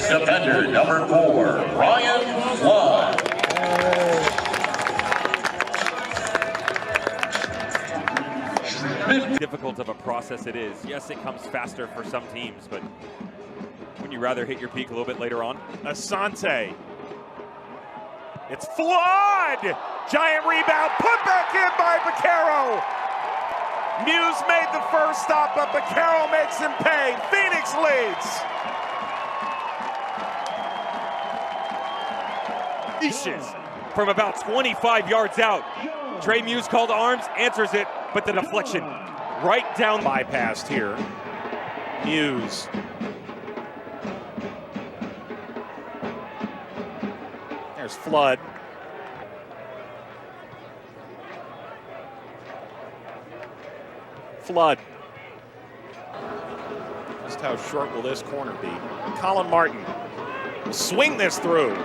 Defender number 4, Ryan Flood. Difficult of a process it is. Yes, it comes faster for some teams, but wouldn't you rather hit your peak a little bit later on? Asante. It's Flood! Giant rebound, put back in by Bakero. Muse made the first stop, but Bakero makes him pay. Phoenix leads. From about 25 yards out. Trey Muse called arms, answers it, but the deflection right down. Bypassed here. Muse. There's Flood. Flood. Just how short will this corner be? Colin Martin will swing this through.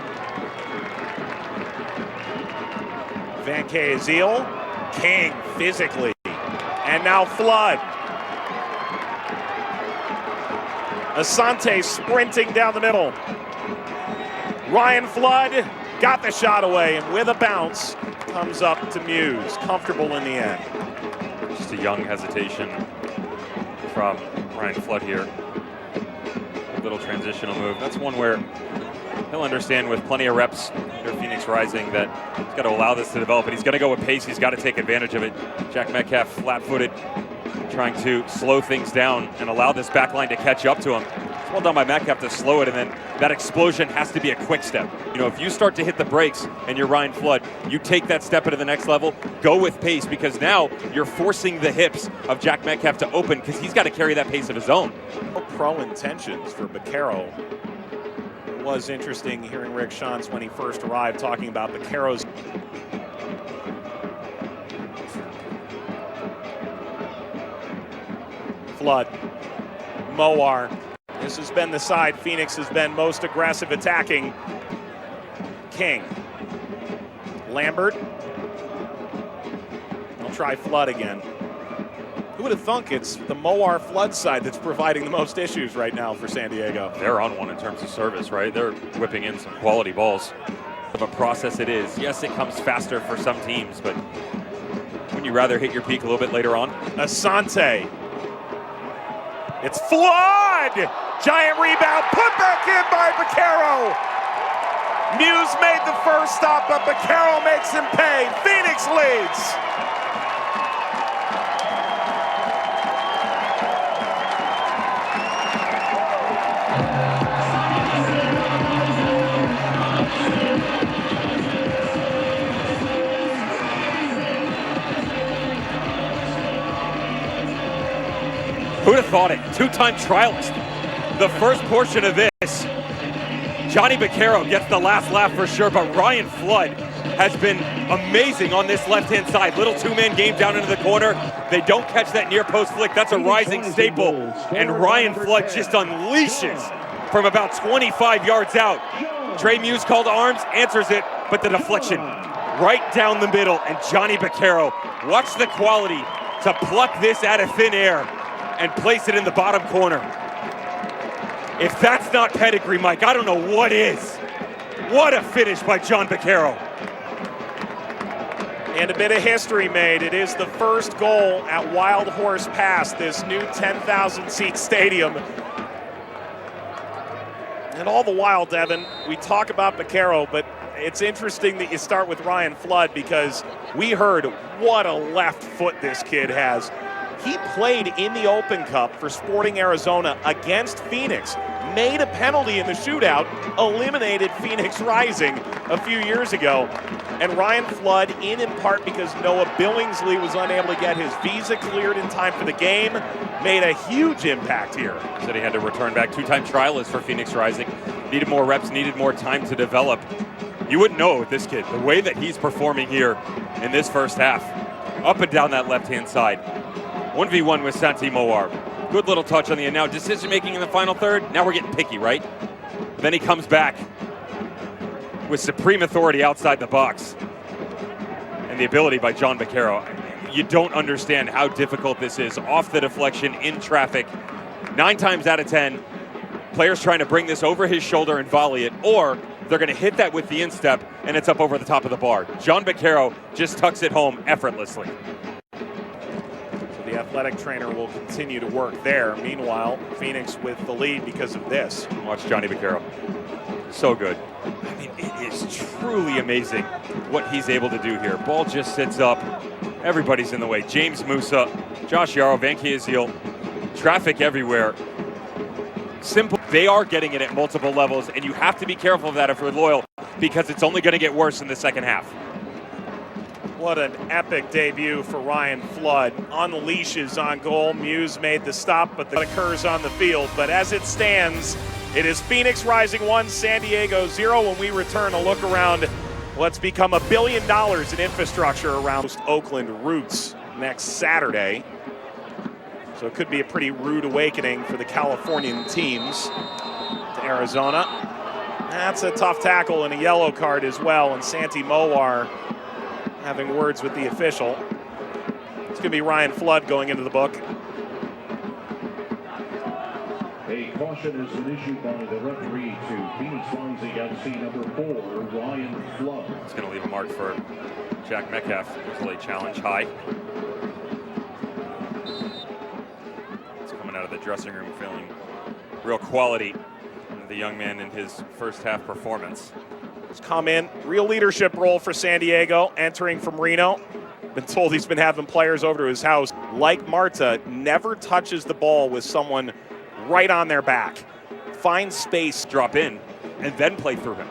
Van Keziel, King physically, and now Flood. Asante sprinting down the middle. Ryan Flood got the shot away, and with a bounce, comes up to Muse. Comfortable in the end. Just a young hesitation from Ryan Flood here. A little transitional move. That's one where he'll understand with plenty of reps under Phoenix Rising that he's got to allow this to develop, and he's got to go with pace. He's got to take advantage of it. Jack Metcalf flat-footed, trying to slow things down and allow this back line to catch up to him. It's well done by Metcalf to slow it, and then that explosion has to be a quick step. You know, if you start to hit the brakes and you're Ryan Flood, you take that step into the next level, go with pace, because now you're forcing the hips of Jack Metcalf to open, because he's got to carry that pace of his own. Pro intentions for Bakero. It was interesting hearing Rick Shantz when he first arrived talking about Bakero's. Flood. Mowar. This has been the side Phoenix has been most aggressive attacking. King. Lambert. I'll try Flood again. Who would have thunk it's the Mowar Flood side that's providing the most issues right now for San Diego? They're on one in terms of service, right? They're whipping in some quality balls. Of a process it is. Yes, it comes faster for some teams, but wouldn't you rather hit your peak a little bit later on? Asante. It's Flood! Giant rebound, put back in by Bakero. Muse made the first stop, but Bakero makes him pay. Phoenix leads. Who'd have thought it? Two-time trialist. The first portion of this, Johnny Bakero gets the last laugh for sure, but Ryan Flood has been amazing on this left-hand side. Little two-man game down into the corner. They don't catch that near-post flick. That's a rising staple. And Ryan Flood just unleashes from about 25 yards out. Trey Muse called arms, answers it, but the deflection right down the middle. And Johnny Bakero, watch the quality to pluck this out of thin air and place it in the bottom corner. If that's not pedigree, Mike, I don't know what is. What a finish by John Bakero. And a bit of history made. It is the first goal at Wild Horse Pass, this new 10,000-seat stadium. And all the while, Devin, we talk about Bakero, but it's interesting that you start with Ryan Flood, because we heard what a left foot this kid has. He played in the Open Cup for Sporting Arizona against Phoenix, made a penalty in the shootout, eliminated Phoenix Rising a few years ago. And Ryan Flood, in part because Noah Billingsley was unable to get his visa cleared in time for the game, made a huge impact here. Said he had to return back. Two-time trialist for Phoenix Rising. Needed more reps, needed more time to develop. You wouldn't know with this kid, the way that he's performing here in this first half. Up and down that left-hand side. 1v1 with Santi Mowar. Good little touch on the end. Now decision-making in the final third. Now we're getting picky, right? Then he comes back with supreme authority outside the box. And the ability by John Bakero. You don't understand how difficult this is. Off the deflection, in traffic. 9 times out of 10, Players trying to bring this over his shoulder and volley it, or they're going to hit that with the instep, and it's up over the top of the bar. John Baquero just tucks it home effortlessly. So the athletic trainer will continue to work there. Meanwhile, Phoenix with the lead because of this. Watch Johnny Baquero. So good. I mean, it is truly amazing what he's able to do here. Ball just sits up. Everybody's in the way. James Musa, Josh Yarrow, Van Kiesel, traffic everywhere. Simple. They are getting it at multiple levels, and you have to be careful of that if you're loyal, because it's only going to get worse in the second half. What an epic debut for Ryan Flood. On the leashes on goal. Muse made the stop, but that occurs on the field. But as it stands, it is Phoenix Rising 1, San Diego 0. When we return, a look around what's become $1 billion in infrastructure around Oakland roots next Saturday. So it could be a pretty rude awakening for the Californian teams to Arizona. That's a tough tackle and a yellow card as well. And Santi Mowar having words with the official. It's going to be Ryan Flood going into the book. A caution has been issued by the referee to Phoenix Rising FC number 4, Ryan Flood. It's going to leave a mark for Jack Metcalf. There's a late challenge high. Out of the dressing room feeling real quality. The young man in his first half performance. He's come in, real leadership role for San Diego, entering from Reno. Been told he's been having players over to his house. Like Marta, never touches the ball with someone right on their back. Finds space, drop in, and then play through him.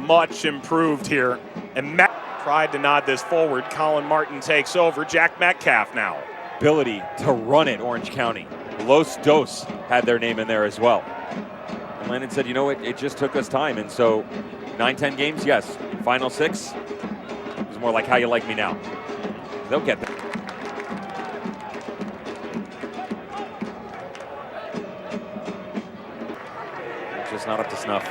Much improved here. And Matt tried to nod this forward. Colin Martin takes over. Jack Metcalf now. Ability to run it, Orange County. Los Dos had their name in there as well. And Landon said, you know, it just took us time. And so 9-10 games, yes. Final 6 is more like how you like me now. They'll get there. Just not up to snuff.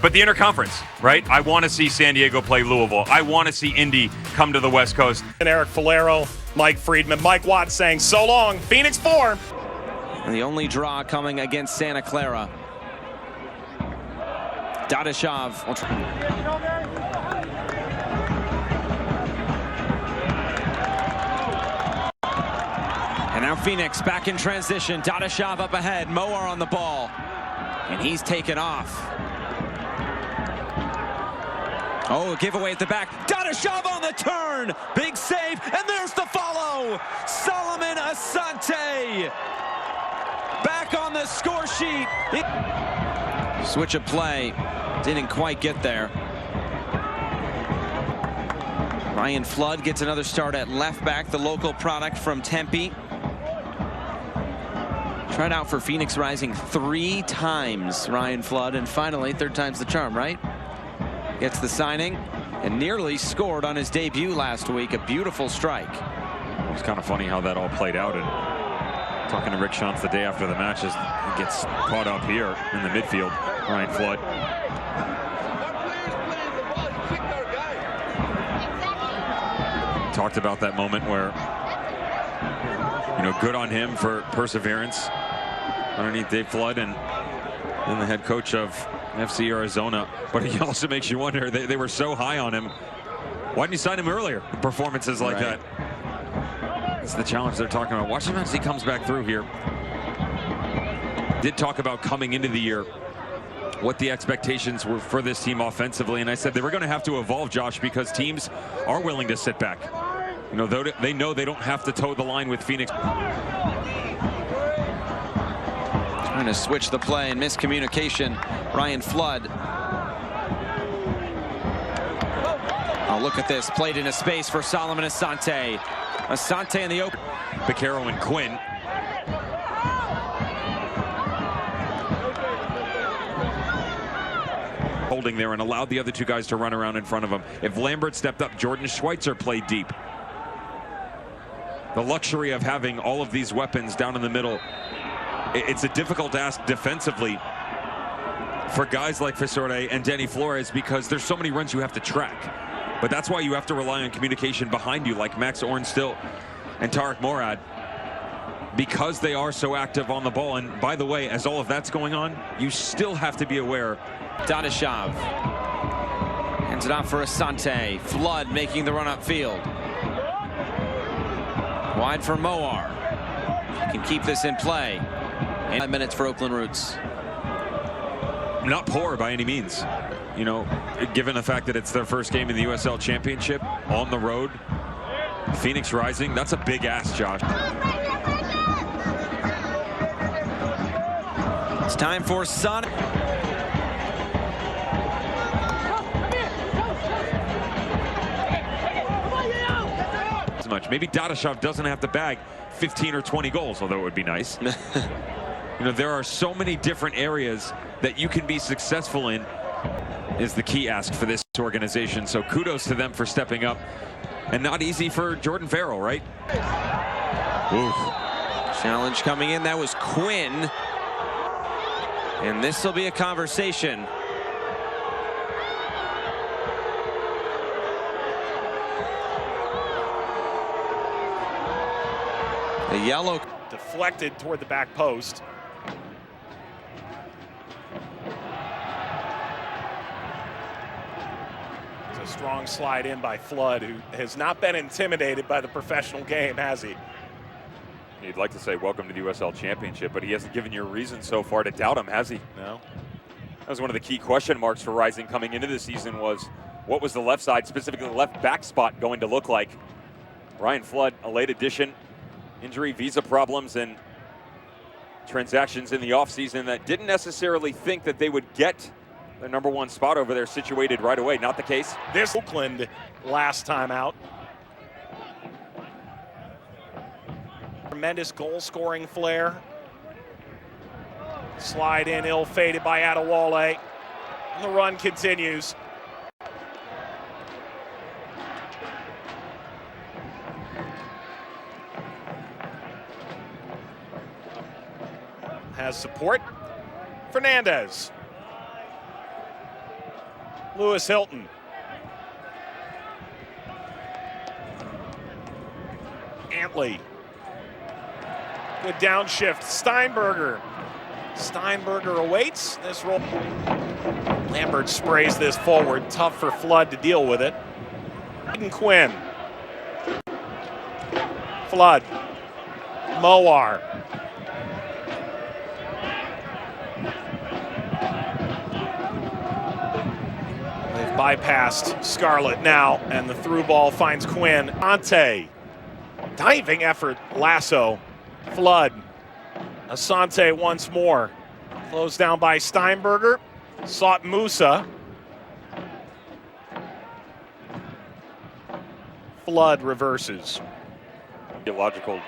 But the interconference, right? I want to see San Diego play Louisville. I want to see Indy come to the West Coast. And Eric Falero, Mike Friedman, Mike Watts saying so long, Phoenix 4. And the only draw coming against Santa Clara. Dadashov. And now Phoenix back in transition. Dadashov up ahead. Mowar on the ball. And he's taken off. Oh, giveaway at the back. Dadashov on the turn. Big save. And there's the follow. Solomon Asante. Back on the score sheet. Switch of play. Didn't quite get there. Ryan Flood gets another start at left back, the local product from Tempe. Tried out for Phoenix Rising 3 times, Ryan Flood, and finally, 3rd time's the charm, right? Gets the signing and nearly scored on his debut last week. A beautiful strike. It was kind of funny how that all played out. And talking to Rick Schantz the day after the match, as he gets caught up here in the midfield, Ryan Flood. Talked about that moment where, you know, good on him for perseverance underneath Dave Flood and the head coach of FC Arizona. But he also makes you wonder, they were so high on him. Why didn't you sign him earlier? Performances like that. It's the challenge they're talking about. Watch him as he comes back through here. Did talk about coming into the year, what the expectations were for this team offensively. And I said they were going to have to evolve, Josh, because teams are willing to sit back. You know, they know they don't have to toe the line with Phoenix. Trying to switch the play and miscommunication. Ryan Flood. Oh, look at this. Played into space for Solomon Asante. Asante in the open. Baquero and Quinn. Holding there and allowed the other two guys to run around in front of him. If Lambert stepped up, Jordan Schweitzer played deep. The luxury of having all of these weapons down in the middle. It's a difficult ask defensively for guys like Fisore and Danny Flores, because there's so many runs you have to track. But that's why you have to rely on communication behind you, like Max Ornstill and Tarek Morad. because they are so active on the ball. And by the way, as all of that's going on, you still have to be aware. Dadashev hands it off for Asante. Flood making the run upfield. Wide for Moar. Can keep this in play. 5 minutes for Oakland Roots. Not poor by any means. You know, given the fact that it's their first game in the USL Championship on the road, Phoenix Rising, that's a big ask, Josh. It's time for Son. As much. Maybe Dadashev doesn't have to bag 15 or 20 goals, although it would be nice. You know, there are so many different areas that you can be successful in, is the key ask for this organization. So kudos to them for stepping up. And not easy for Jordan Farrell, right? Oof. Challenge coming in. That was Quinn. And this will be a conversation. The yellow. Deflected toward the back post. It's a strong slide in by Flood, who has not been intimidated by the professional game, has he? You'd like to say welcome to the USL Championship, but he hasn't given you a reason so far to doubt him, has he? No. That was one of the key question marks for Rising coming into the season, was what was the left side, specifically the left back spot, going to look like? Ryan Flood, a late addition, injury, visa problems, and transactions in the offseason that didn't necessarily think that they would get their #1 spot over there situated right away. Not the case. This Oakland last time out. Tremendous goal-scoring flair. Slide in, ill-fated by Adewale. The run continues. Has support. Fernandez. Lewis Hilton. Antley. Good downshift. Steinberger. Steinberger awaits this roll. Lambert sprays this forward. Tough for Flood to deal with it. Aiden Quinn. Flood. Moar. They've bypassed Scarlett now, and the through ball finds Quinn. Asante. Diving effort. Lasso. Flood. Asante once more. Closed down by Steinberger. Sought Musa. Flood reverses. Logical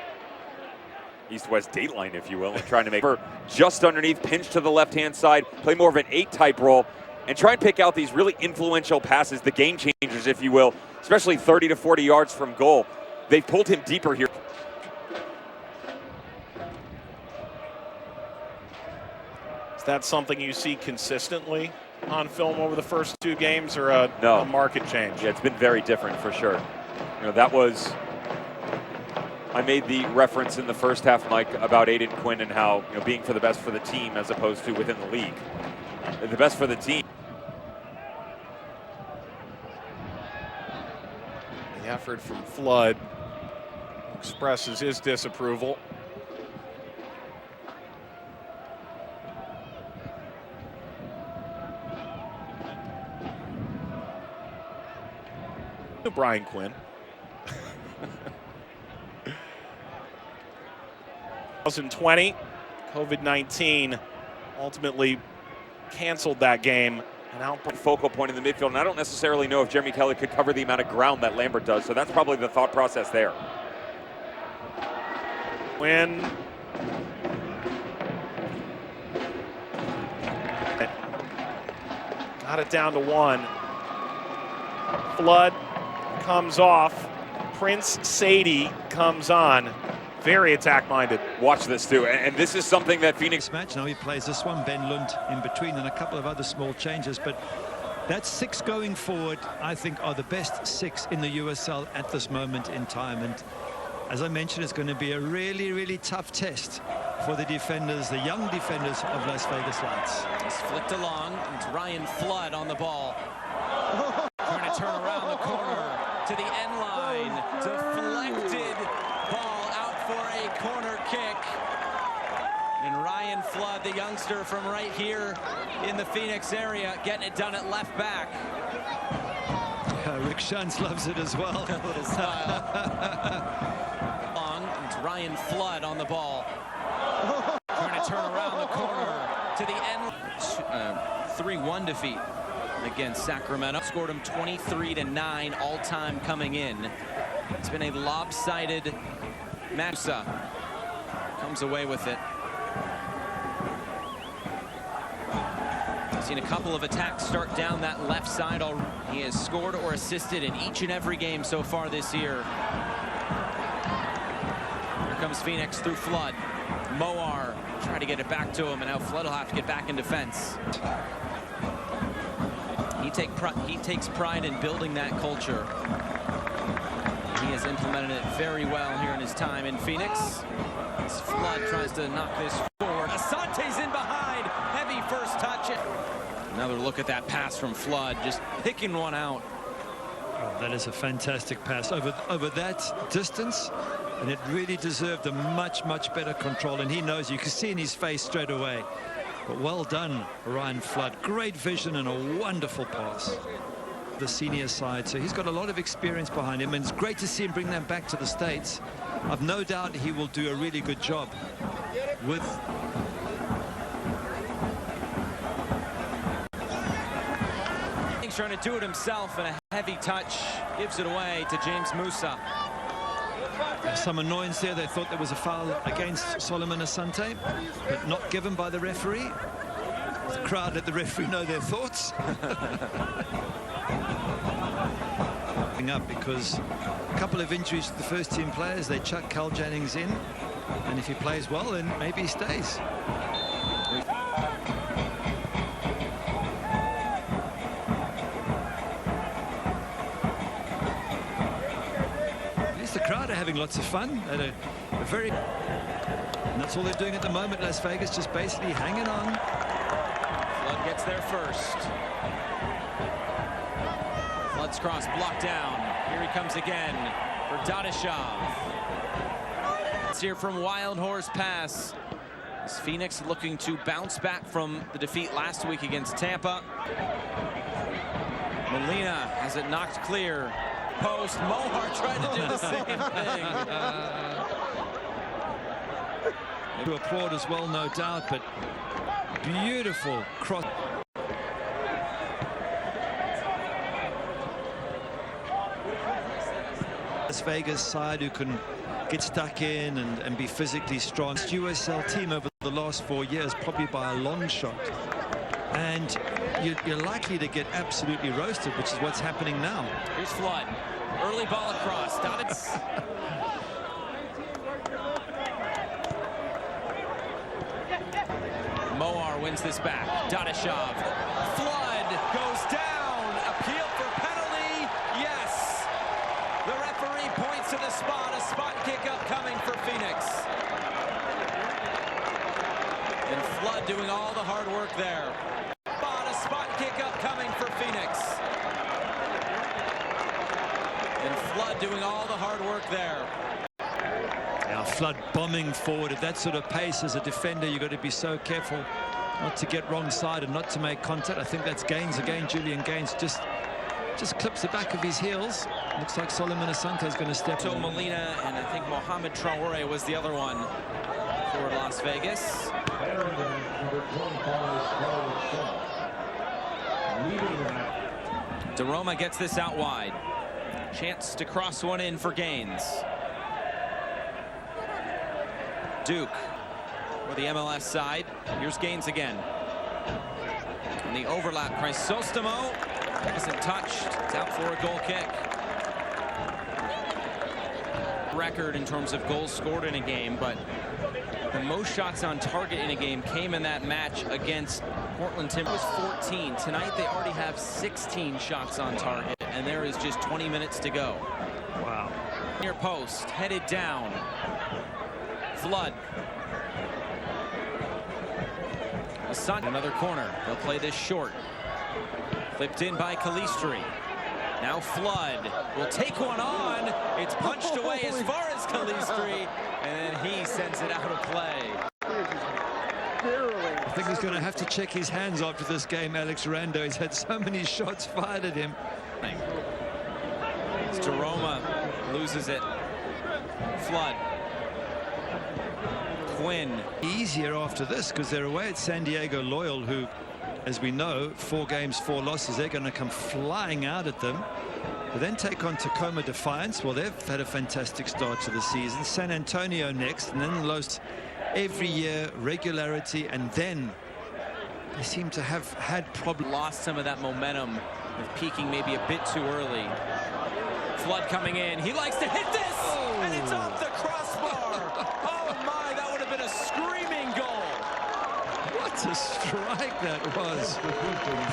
east-west date line, if you will, and trying to make her just underneath, pinch to the left-hand side, play more of an 8-type role, and try and pick out these really influential passes, the game changers, if you will, especially 30 to 40 yards from goal. They've pulled him deeper here. Is that something you see consistently on film over the first 2 games, or a market change? Yeah, it's been very different for sure. You know, that was, I made the reference in the first half, Mike, about Aiden Quinn and how, you know, being for the best for the team as opposed to within the league. The best for the team. The effort from Flood expresses his disapproval. Brian Quinn. 2020, COVID-19 ultimately canceled that game. An output focal point in the midfield, and I don't necessarily know if Jeremy Kelly could cover the amount of ground that Lambert does, so that's probably the thought process there. Quinn. Got it down to 1. Flood comes off. Prince Sadie comes on. Very attack-minded. Watch this too, and this is something that Phoenix match. Now he plays this one, Ben Lund in between, and a couple of other small changes, but that 6 going forward, I think, are the best 6 in the USL at this moment in time. And as I mentioned, it's going to be a really, really tough test for the defenders, the young defenders of Las Vegas Lights. It's flicked along. It's Ryan Flood on the ball. Trying to turn around the corner to the end line. Deflected ball out for a corner kick. And Ryan Flood, the youngster from right here in the Phoenix area, getting it done at left back. Rick Shantz loves it as well. A little style. It's Ryan Flood on the ball. Trying to turn around the corner to the end. 3-1 defeat against Sacramento. Scored him 23-9 all-time coming in. It's been a lopsided match. Comes away with it. Seen a couple of attacks start down that left side already. He has scored or assisted in each and every game so far this year. Here comes Phoenix through Flood. Moar trying to get it back to him, and now Flood will have to get back in defense. He takes pride in building that culture. He has implemented it very well here in his time in Phoenix. As Flood tries to knock this forward. Asante's in behind. Heavy first touch. Another look at that pass from Flood, just picking one out. Oh, that is a fantastic pass over that distance, and it really deserved a much better control, and he knows. You can see in his face straight away. But well done, Ryan Flood. Great vision and a wonderful pass. The senior side, so he's got a lot of experience behind him, and it's great to see him bring that back to the States. I've no doubt he will do a really good job with trying to do it himself, and a heavy touch gives it away to James Musa. Some annoyance there. They thought there was a foul against Solomon Asante, but not given by the referee. The crowd let the referee know their thoughts. Up because a couple of injuries to the first team players. They chuck Carl Jennings in, and if he plays well, then maybe he stays. The crowd are having lots of fun at a very, and that's all they're doing at the moment. Las Vegas just basically hanging on. Flood gets there first. Flood's cross blocked down. Here he comes again for Dadashov. It's here from Wild Horse Pass. Is Phoenix looking to bounce back from the defeat last week against Tampa? Molina has it knocked clear. Post. Mohar tried to do the same thing. To applaud as well, no doubt, but beautiful cross. Las Vegas side who can get stuck in and be physically strong. USL team over the last 4 years, probably by a long shot. And you're likely to get absolutely roasted, which is what's happening now. Here's Flood. Early ball across. Moar wins this back. Dadashov. Flood goes down. Appeal for penalty. Yes. The referee points to the spot. A spot kick upcoming for Phoenix. And Flood doing all the hard work there. A spot kick upcoming for Phoenix. And Flood doing all the hard work there. Now Flood bombing forward at that sort of pace as a defender. You've got to be so careful not to get wrong side and not to make contact. I think that's Gaines again. Julian Gaines just clips the back of his heels. Looks like Solomon Asante is going to step in. Molina and I think Mohamed Traore was the other one for Las Vegas. DeRoma gets this out wide. Chance to cross one in for Gaines. Duke for the MLS side. Here's Gaines again. And the overlap. Crisostomo isn't touched. It's out for a goal kick. Record in terms of goals scored in a game, but the most shots on target in a game came in that match against Portland Timbers. 14. Tonight they already have 16 shots on target, and there is just 20 minutes to go. Wow. Near post, headed down. Flood. Another corner. They'll play this short. Flipped in by Calistri. Now Flood will take one on. It's punched away as far as Calistri, and then he sends it out of play. I think he's going to have to check his hands after this game, Alex Rando. He's had so many shots fired at him. Jaroma loses it. Flood. Quinn. Easier after this because they're away at San Diego Loyal, who, as we know, 4 games, 4 losses. They're going to come flying out at them. They then take on Tacoma Defiance. Well, they've had a fantastic start to the season. San Antonio next, and then Los every year, regularity, and then they seem to have had problems. Lost some of that momentum with peaking maybe a bit too early. Flood coming in. He likes to hit this, and it's off the crossbar. Oh my, that would have been a screaming goal. What a strike that was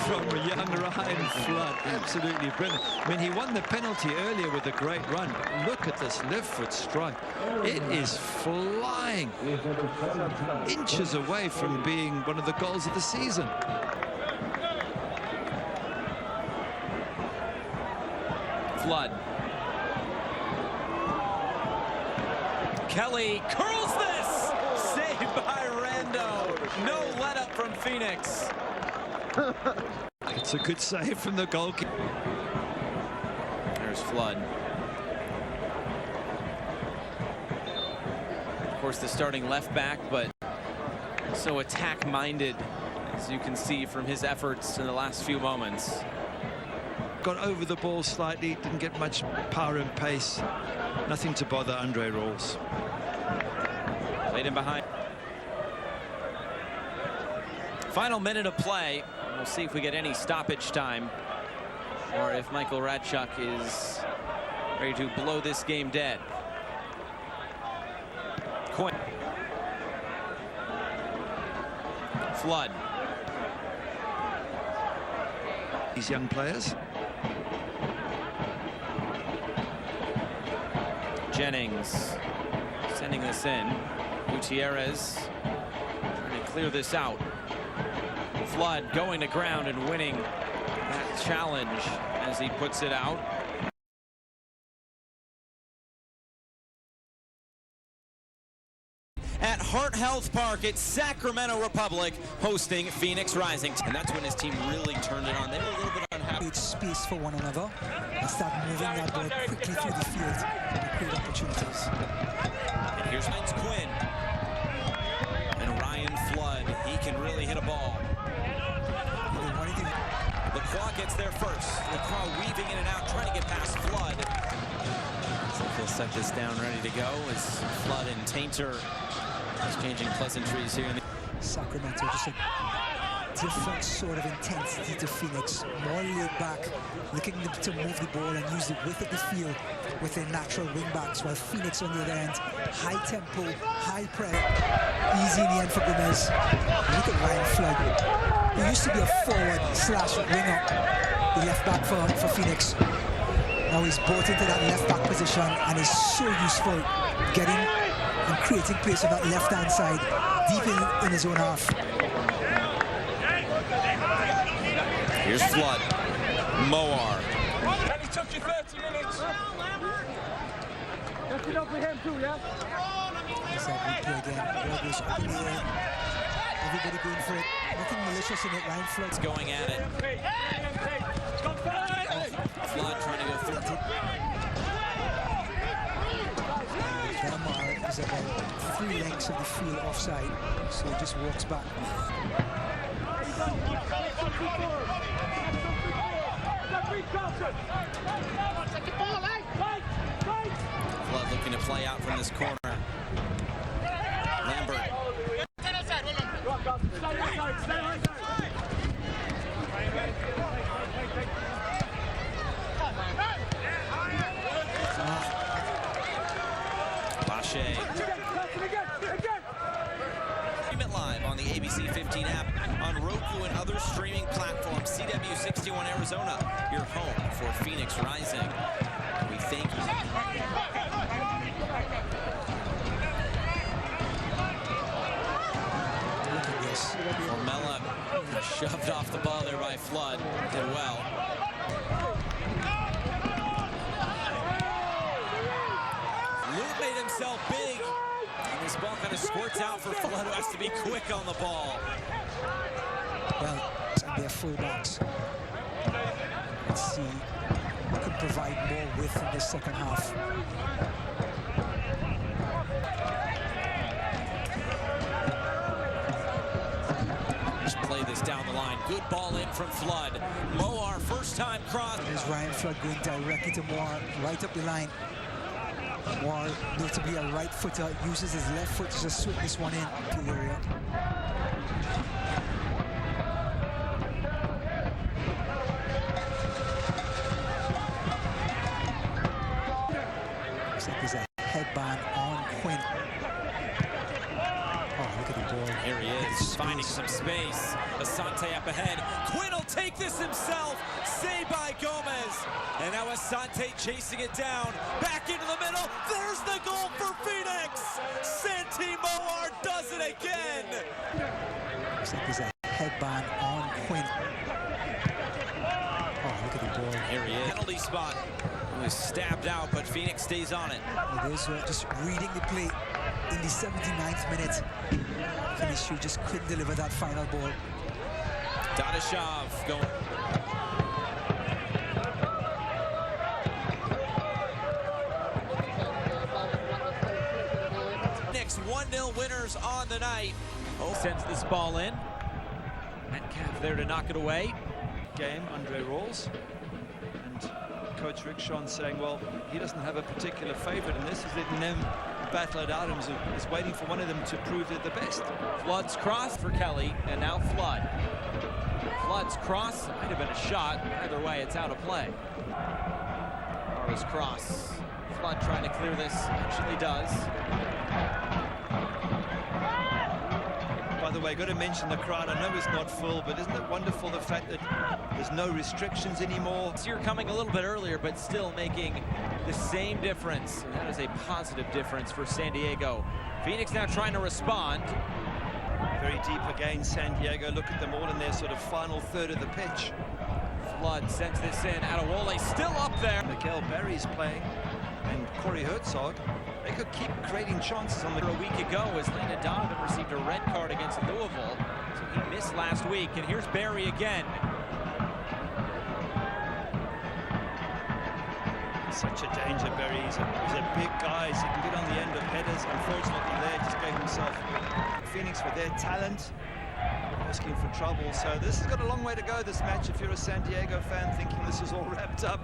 from young Ryan Flood. Absolutely brilliant. I mean, he won the penalty earlier with a great run. Look at this left foot strike. It is flying. Inches away from being one of the goals of the season. Flood. Kelly curls this! Saved by Rando. No let up from Phoenix. It's a good save from the goalkeeper. There's Flood. Of course, the starting left back, but so attack-minded, as you can see from his efforts in the last few moments. Got over the ball slightly, didn't get much power and pace. Nothing to bother Andre Rawls. Played him behind. Final minute of play. We'll see if we get any stoppage time, or if Michael Radchuk is ready to blow this game dead. Quinn. Flood. These young players. Jennings sending this in. Gutierrez trying to clear this out. Flood going to ground and winning that challenge as he puts it out. At Heart Health Park at Sacramento Republic, hosting Phoenix Rising. And that's when his team really turned it on. They were a little bit unhappy. Create space for one another and start moving that ball quickly through the field to create opportunities. And here's Vince Quinn. And Ryan Flood, he can really hit a ball. Lacroix gets there first. Lacroix weaving in and out, trying to get past Flood. So he'll set this down, ready to go as Flood and Tainter exchanging pleasantries here in the Sacramento, just a different sort of intensity to Phoenix. More laid back, looking to move the ball and use the width of the field with their natural wing backs, while Phoenix on the other end, high tempo, high press. Easy in the end for Gomez. Look at Ryan Flood. He used to be a forward/winger, the left back for Phoenix. Now he's brought into that left back position and is so useful getting and creating pace on that left hand side, deep in his own half. Here's Flood. Moar. He took you 30 minutes. That's enough for him too, yeah? That's that replay again. Ball goes up in the air. Everybody going for it. Nothing malicious in it. Ryan Flood's going at it. Flood trying to go through. Belmar is about 3 lengths of the field offside, so he just walks back. Flood looking to play out from this corner. Lambert. Pache. Stream it live on the ABC 15 app, on Roku and other streaming platforms. CW61 Arizona, your home for Phoenix Rising. We Thank you. Look at this. Formella shoved off the ball there by Flood. Did well. Lute made himself big. And this ball kind of squirts out for Flood, who has to be quick on the ball. Well, they're fullbacks. Let's see who can provide more width in the second half. Just play this down the line. Good ball in from Flood. Moar, first time cross. There's Ryan Flood going directly to Moore, right up the line. Moore, notably a right footer, uses his left foot to just swing this one in to the area. Looks like there's a headband on Quinn. Oh, look at the ball. Here he is, finding some space. Asante up ahead. Quinn will take this himself. Saved by Gomez. And now Asante chasing it down. Back into the middle. There's the goal for Phoenix. Santi Moar does it again. Looks like there's a headband on Quinn. Oh, look at the ball. Here he is. Penalty spot. It was stabbed out, but Phoenix stays on it. Those were just reading the play in the 79th minute. Finisher just couldn't deliver that final ball. Dadashov going. Next 1-0 winners on the night. Oh, sends this ball in. Metcalf there to knock it away. Game, Andre Rawls. And Coach Rick Sean saying, well, he doesn't have a particular favorite in this. He's letting them battle it out and is waiting for one of them to prove they're the best. Flood's cross for Kelly, and now Flood. Flood's cross might have been a shot. Either way, it's out of play. Mara's cross. Flood trying to clear this. Actually does. By the way, got to mention the crowd. I know it's not full, but isn't it wonderful the fact that there's no restrictions anymore? You're coming a little bit earlier, but still making the same difference. And that is a positive difference for San Diego. Phoenix now trying to respond. Very deep again, San Diego. Look at them all in their sort of final third of the pitch. Flood sends this in. Adewole still up there. Miguel Barry's playing, and Corey Herzog. They could keep creating chances on the... A week ago, as Landon Donovan received a red card against Louisville, so he missed last week. And here's Barry again. Such a danger, Barry. He's a big guy, so he can get on the end of headers. Unfortunately, there just gave himself Phoenix with their talent, asking for trouble. So this has got a long way to go, this match. If you're a San Diego fan thinking this is all wrapped up,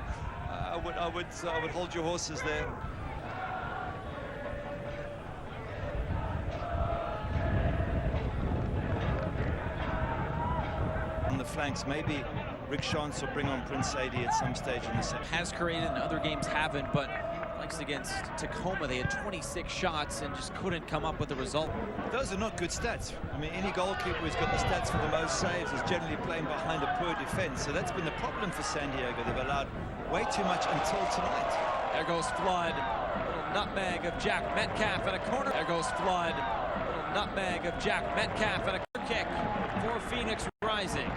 I would hold your horses there. On the flanks, maybe Rick Shantz will bring on Prince Adi at some stage in the set. Has created and other games haven't, but likes against Tacoma, they had 26 shots and just couldn't come up with a result. Those are not good stats. I mean, any goalkeeper who's got the stats for the most saves is generally playing behind a poor defense. So that's been the problem for San Diego. They've allowed way too much until tonight. There goes Flood. Little nutmeg of Jack Metcalf at a corner. There goes Flood. Little nutmeg of Jack Metcalf at a corner kick for Phoenix Rising.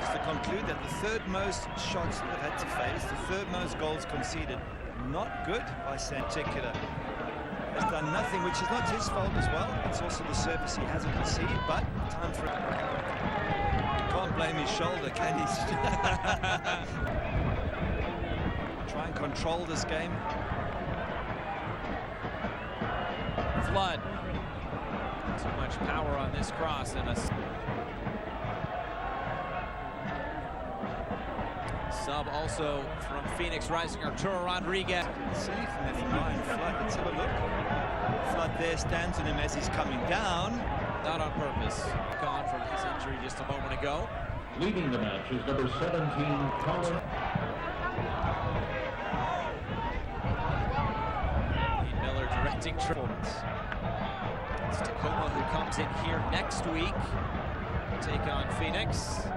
Just to conclude that the third most shots they've had to face, the third most goals conceded. Not good by Santiago. Has done nothing, which is not his fault as well. It's also the service he hasn't received, but time for it. Can't blame his shoulder, can he? Try and control this game. Flood. Too much power on this cross and a sub also from Phoenix Rising, Arturo Rodriguez. See anything that he might Flood. Let's have a look. Flood there stands on him as he's coming down. Not on purpose. Gone from his injury just a moment ago. Leading the match is number 17, Colin. Miller directing performance. It's Tacoma who comes in here next week to take on Phoenix.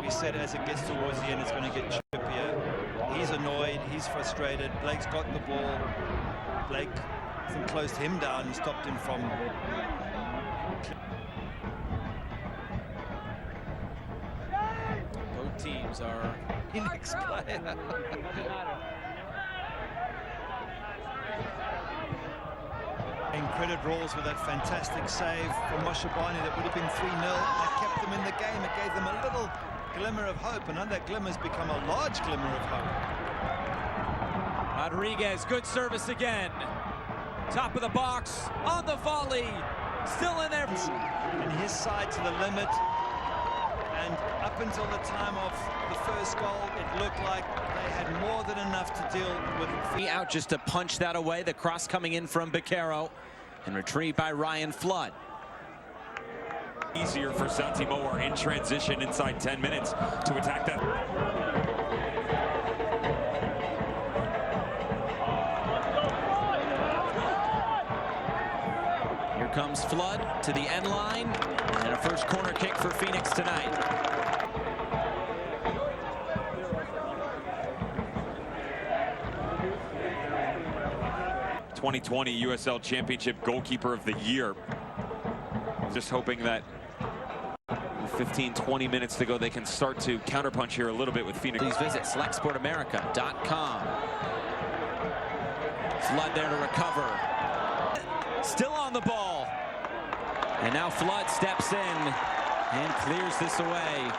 We said as it gets towards the end, it's going to get He's annoyed, he's frustrated. Blake's got the ball. Blake, I think, closed him down and stopped him from... Both teams are Phoenix player. And credit Rawls with that fantastic save from Moshabani that would have been 3-0. That kept them in the game. It gave them a little glimmer of hope, and now that glimmer's become a large glimmer of hope. Rodriguez, good service again. Top of the box, on the volley, still in there. And his side to the limit. And up until the time of the first goal, it looked like they had more than enough to deal with. Out just to punch that away. The cross coming in from Bakero and retrieved by Ryan Flood. Easier for Santi Mowar in transition inside 10 minutes to attack that. Here comes Flood to the end line, and a first corner kick for Phoenix tonight. '20 USL Championship Goalkeeper of the Year. Just hoping that 15-20 minutes to go, they can start to counterpunch here a little bit with Phoenix. Please visit selectsportamerica.com. Flood there to recover. Still on the ball. And now Flood steps in and clears this away.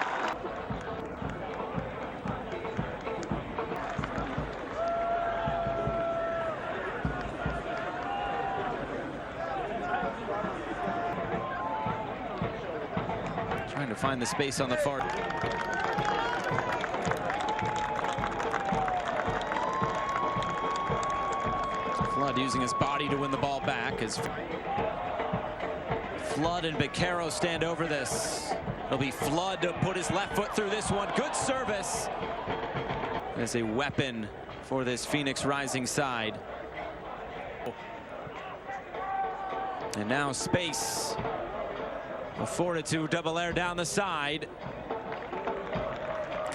Trying to find the space on the far. Flood using his body to win the ball back as Flood and Bakero stand over this. It'll be Flood to put his left foot through this one. Good service. As a weapon for this Phoenix Rising side. And now space. Afforded to Double-Air down the side.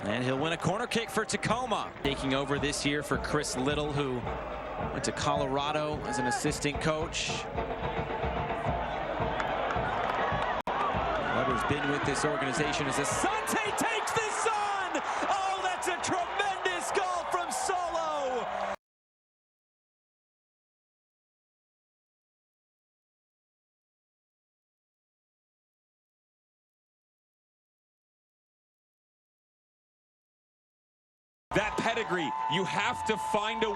And he'll win a corner kick for Tacoma. Taking over this year for Chris Little, who went to Colorado as an assistant coach. Whoever's been with this organization as Asante takes this on! Oh, that's a tremendous goal from Solo! That pedigree, you have to find a...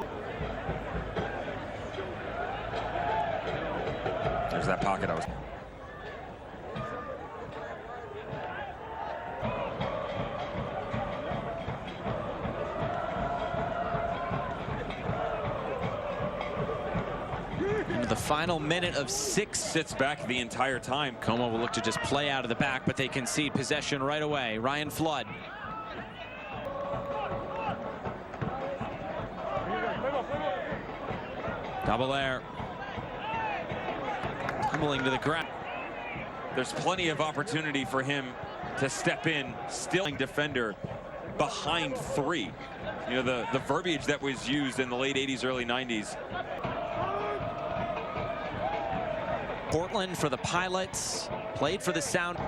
There's that pocket I was... Into the final minute of 6. Sits back the entire time. Como will look to just play out of the back, but they concede possession right away. Ryan Flood. Double-Air. Tumbling to the ground. There's plenty of opportunity for him to step in, still defender behind 3. You know, the verbiage that was used in the late 80s, early 90s. Portland for the Pilots, played for the Sound.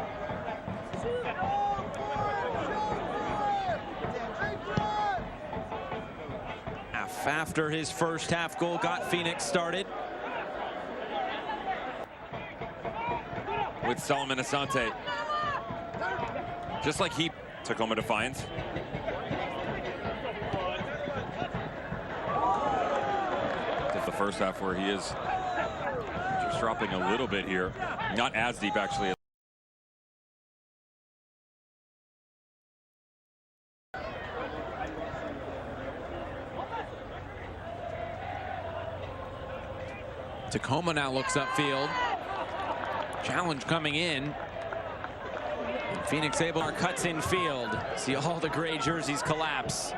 After his first half goal got Phoenix started. With Solomon Asante. Just like he took home a defiance. Just the first half where he is just dropping a little bit here. Not as deep, actually. Tacoma now looks upfield. Challenge coming in. Phoenix able cuts in field. See all the gray jerseys collapse.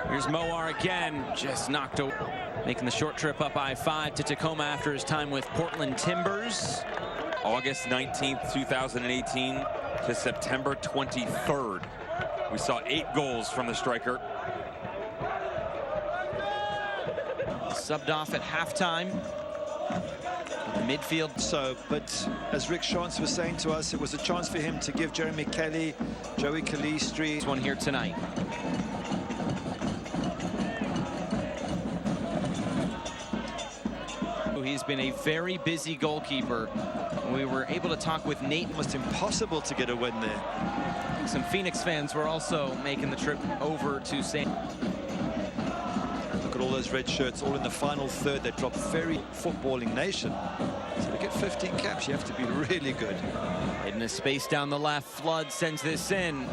Here's Mowar again, just knocked away. Making the short trip up I-5 to Tacoma after his time with Portland Timbers. August 19th, 2018 to September 23rd. We saw 8 goals from the striker. subbed off at halftime. The midfield. So, but as Rick Schantz was saying to us, it was a chance for him to give Jeremy Kelly, Joey Calistri. This one here tonight. He's been a very busy goalkeeper. We were able to talk with Nate. Almost impossible to get a win there. Some Phoenix fans were also making the trip over to St. Look at all those red shirts, all in the final third. They dropped very footballing nation. So to get 15 caps, you have to be really good. In the space down the left, Flood sends this in.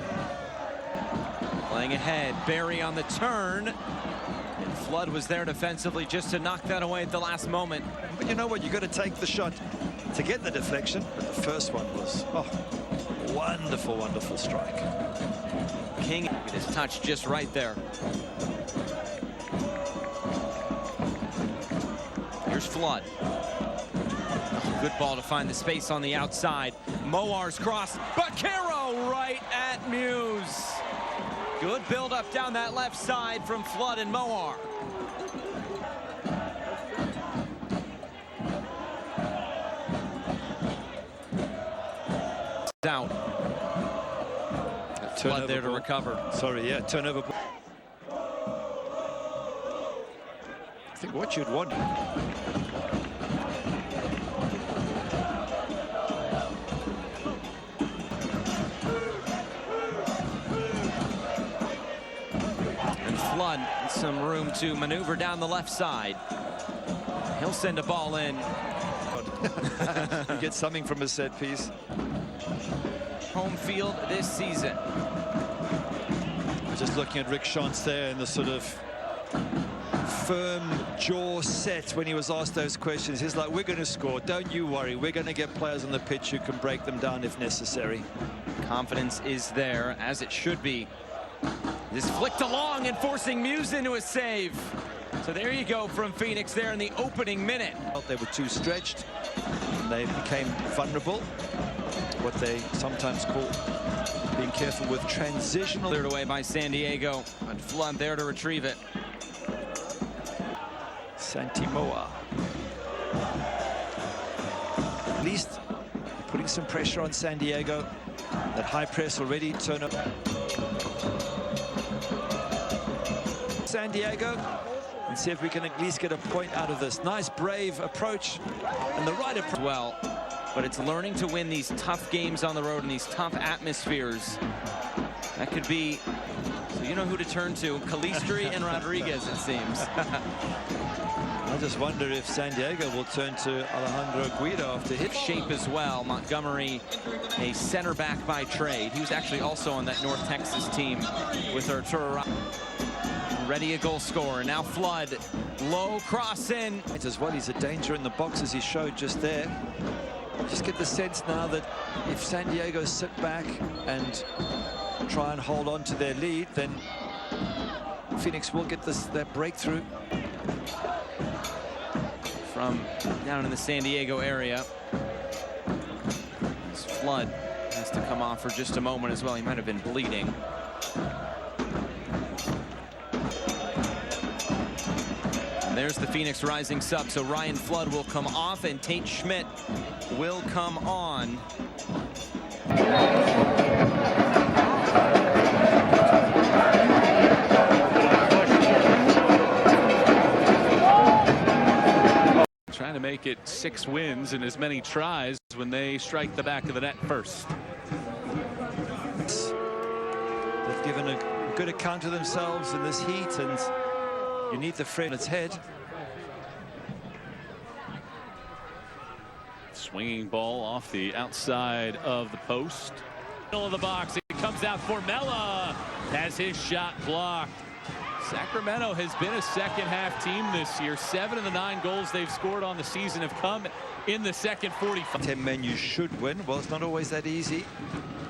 Playing ahead, Barry on the turn. And Flood was there defensively just to knock that away at the last moment. But you know what? You got to take the shot to get the deflection. But the first one was, wonderful, wonderful strike. King with his touch just right there. Here's Flood. Good ball to find the space on the outside. Moar's cross. Baquero right at Muse. Good build up down that left side from Flood and Moar. Out. Flood there to recover. Sorry, yeah, turnover. I think what you'd want. Flood some room to maneuver down the left side. He'll send a ball in. You get something from a set piece. Home field this season. Just looking at Rick Schantz there and the sort of firm jaw set when he was asked those questions. He's like, we're going to score. Don't you worry. We're going to get players on the pitch who can break them down if necessary. Confidence is there, as it should be. This flicked along and forcing Muse into a save. So there you go from Phoenix there in the opening minute. They were too stretched. And they became vulnerable. What they sometimes call being careful with transitional. Cleared away by San Diego, but Flood there to retrieve it. Santi Moa. At least putting some pressure on San Diego. That high press already turn up. San Diego, and see if we can at least get a point out of this. Nice, brave approach, and the right approach. Well, but it's learning to win these tough games on the road in these tough atmospheres. That could be, so you know who to turn to, Calistri and Rodriguez, it seems. I just wonder if San Diego will turn to Alejandro Guido after hit shape as well. Montgomery, a center back by trade. He was actually also on that North Texas team with Arturo. Ready a goal scorer. Now Flood, low cross in. It's as well, he's a danger in the box as he showed just there. Just get the sense now that if San Diego sit back and try and hold on to their lead, then Phoenix will get that breakthrough. From down in the San Diego area. This Flood has to come off for just a moment as well. He might have been bleeding. There's the Phoenix Rising sub. So Ryan Flood will come off and Tate Schmidt will come on. Trying to make it 6 wins and as many tries when they strike the back of the net first. They've given a good account of themselves in this heat, and you need the frame on its head. Swinging ball off the outside of the post. Middle of the box. It comes out for Mella. Has his shot blocked. Sacramento has been a second-half team this year. 7 of the 9 goals they've scored on the season have come in the second 45. 10 men you should win. Well, it's not always that easy.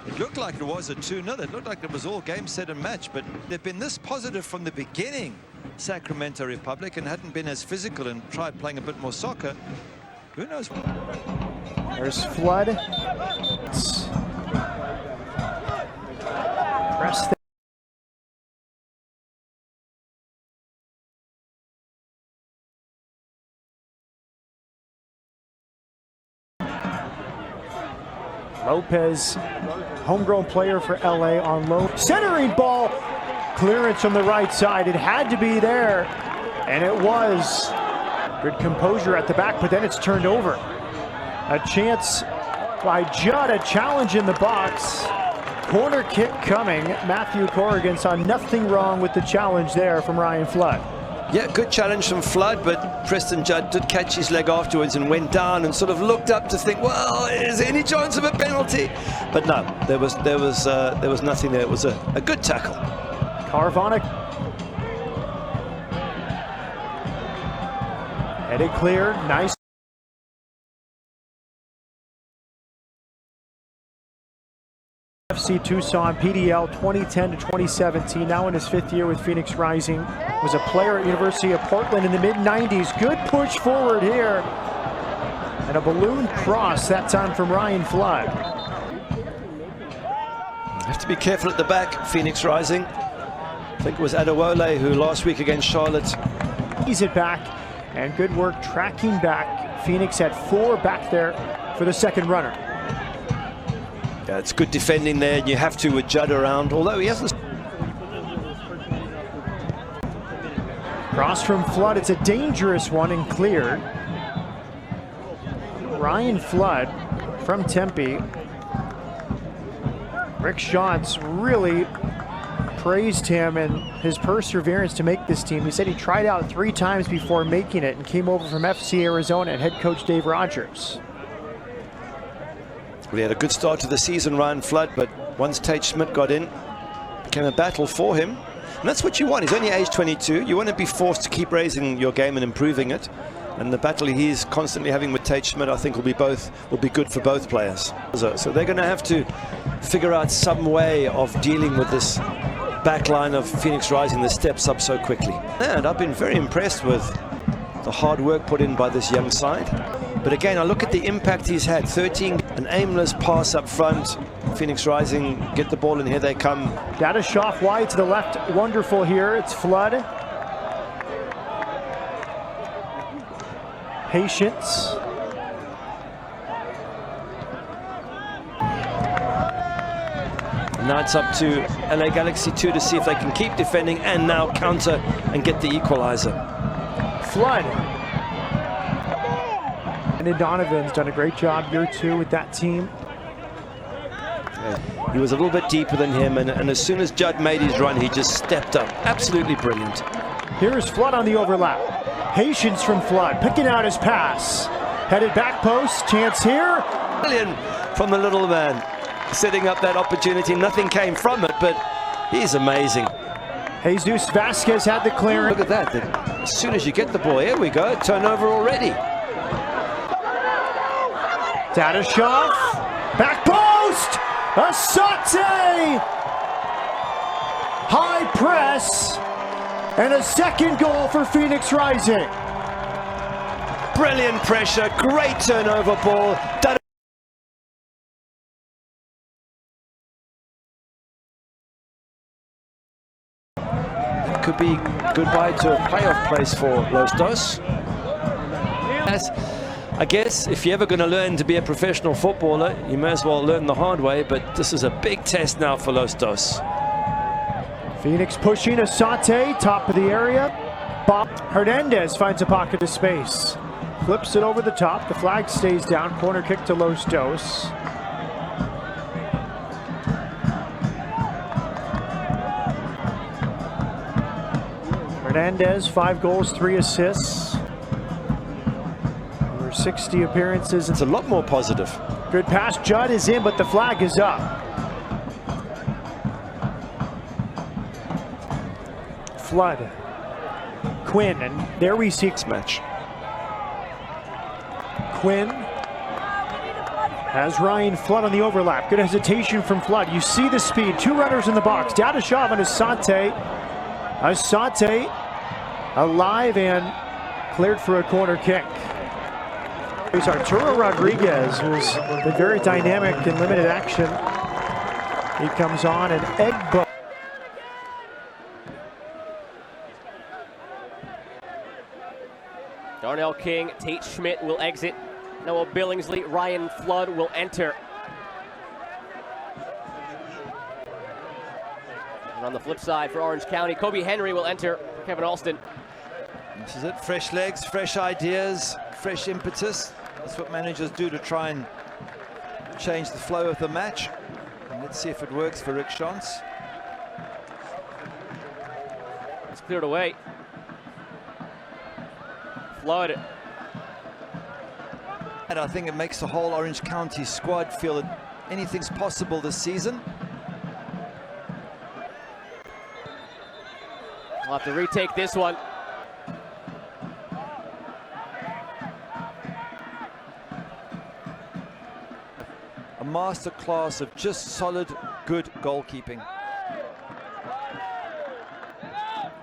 It looked like it was a 2-0. It looked like it was all game, set, and match. But they've been this positive from the beginning, Sacramento Republic, and hadn't been as physical and tried playing a bit more soccer. Who knows? There's Flood. Press Lopez, homegrown player for LA on loan. Centering ball, clearance from the right side. It had to be there, and it was. Good composure at the back, but then it's turned over. A chance by Judd, a challenge in the box. Corner kick coming. Matthew Corrigan saw nothing wrong with the challenge there from Ryan Flood. Yeah, good challenge from Flood, but Preston Judd did catch his leg afterwards and went down and sort of looked up to think, well, is there any chance of a penalty? But no, there was nothing there. It was a good tackle. Carvana headed clear, nice. FC Tucson, PDL 2010 to 2017, now in his 5th year with Phoenix Rising. Was a player at University of Portland in the mid-90s. Good push forward here. And a balloon cross, that time from Ryan Flood. Have to be careful at the back, Phoenix Rising. I think it was Adewole who last week against Charlotte. Ease it back, and good work tracking back. Phoenix had 4 back there for the second runner. Yeah, it's good defending there, and you have to with Judd around, although he hasn't. Cross from Flood, it's a dangerous one and cleared. Ryan Flood from Tempe. Rick Schatz really praised him and his perseverance to make this team. He said he tried out 3 times before making it and came over from FC Arizona and head coach Dave Rogers. Well, he had a good start to the season, Ryan Flood, but once Tate Schmidt got in, it became a battle for him. And that's what you want. He's only age 22. You want to be forced to keep raising your game and improving it. And the battle he's constantly having with Tate Schmidt, I think, will be good for both players. So they're going to have to figure out some way of dealing with this back line of Phoenix Rising that steps up so quickly. And I've been very impressed with the hard work put in by this young side. But again, I look at the impact he's had. 13, an aimless pass up front. Phoenix Rising get the ball, and here they come. Dadashoff wide to the left, wonderful here. It's Flood. Patience. Now it's up to LA Galaxy 2 to see if they can keep defending and now counter and get the equalizer. Flood. And Donovan's done a great job year 2 with that team. He was a little bit deeper than him, and as soon as Judd made his run, he just stepped up. Absolutely brilliant. Here's Flood on the overlap. Patience from Flood, picking out his pass. Headed back post, chance here. Brilliant from the little man, setting up that opportunity. Nothing came from it, but he's amazing. Jesus Vasquez had the clearance. Look at that. As soon as you get the ball, here we go, turnover already. Dadashoff, back post, Asante, high press, and a second goal for Phoenix Rising. Brilliant pressure, great turnover ball. It could be goodbye to a playoff place for Los Dos. I guess if you're ever going to learn to be a professional footballer, you may as well learn the hard way, but this is a big test now for Los Dos. Phoenix pushing, Asante, top of the area. Bob Hernandez finds a pocket of space. Flips it over the top, the flag stays down, corner kick to Los Dos. Hernandez, 5 goals, 3 assists. 60 appearances. It's a lot more positive. Good pass. Judd is in, but the flag is up. Flood. Quinn, and there we see match. Quinn has Ryan Flood on the overlap. Good hesitation from Flood. You see the speed. 2 runners in the box. Dadashoff and Asante. Asante alive and cleared for a corner kick. It's Arturo Rodriguez, who's been very dynamic in limited action. He comes on and egg. Darnell King, Tate Schmidt will exit. Noah Billingsley, Ryan Flood will enter. And on the flip side for Orange County, Kobe Henry will enter Kevin Alston. This is it, fresh legs, fresh ideas, fresh impetus. That's what managers do to try and change the flow of the match. And let's see if it works for Rick Schantz. It's cleared away. Flood. And I think it makes the whole Orange County squad feel that anything's possible this season. We'll have to retake this one. A masterclass of just solid, good goalkeeping.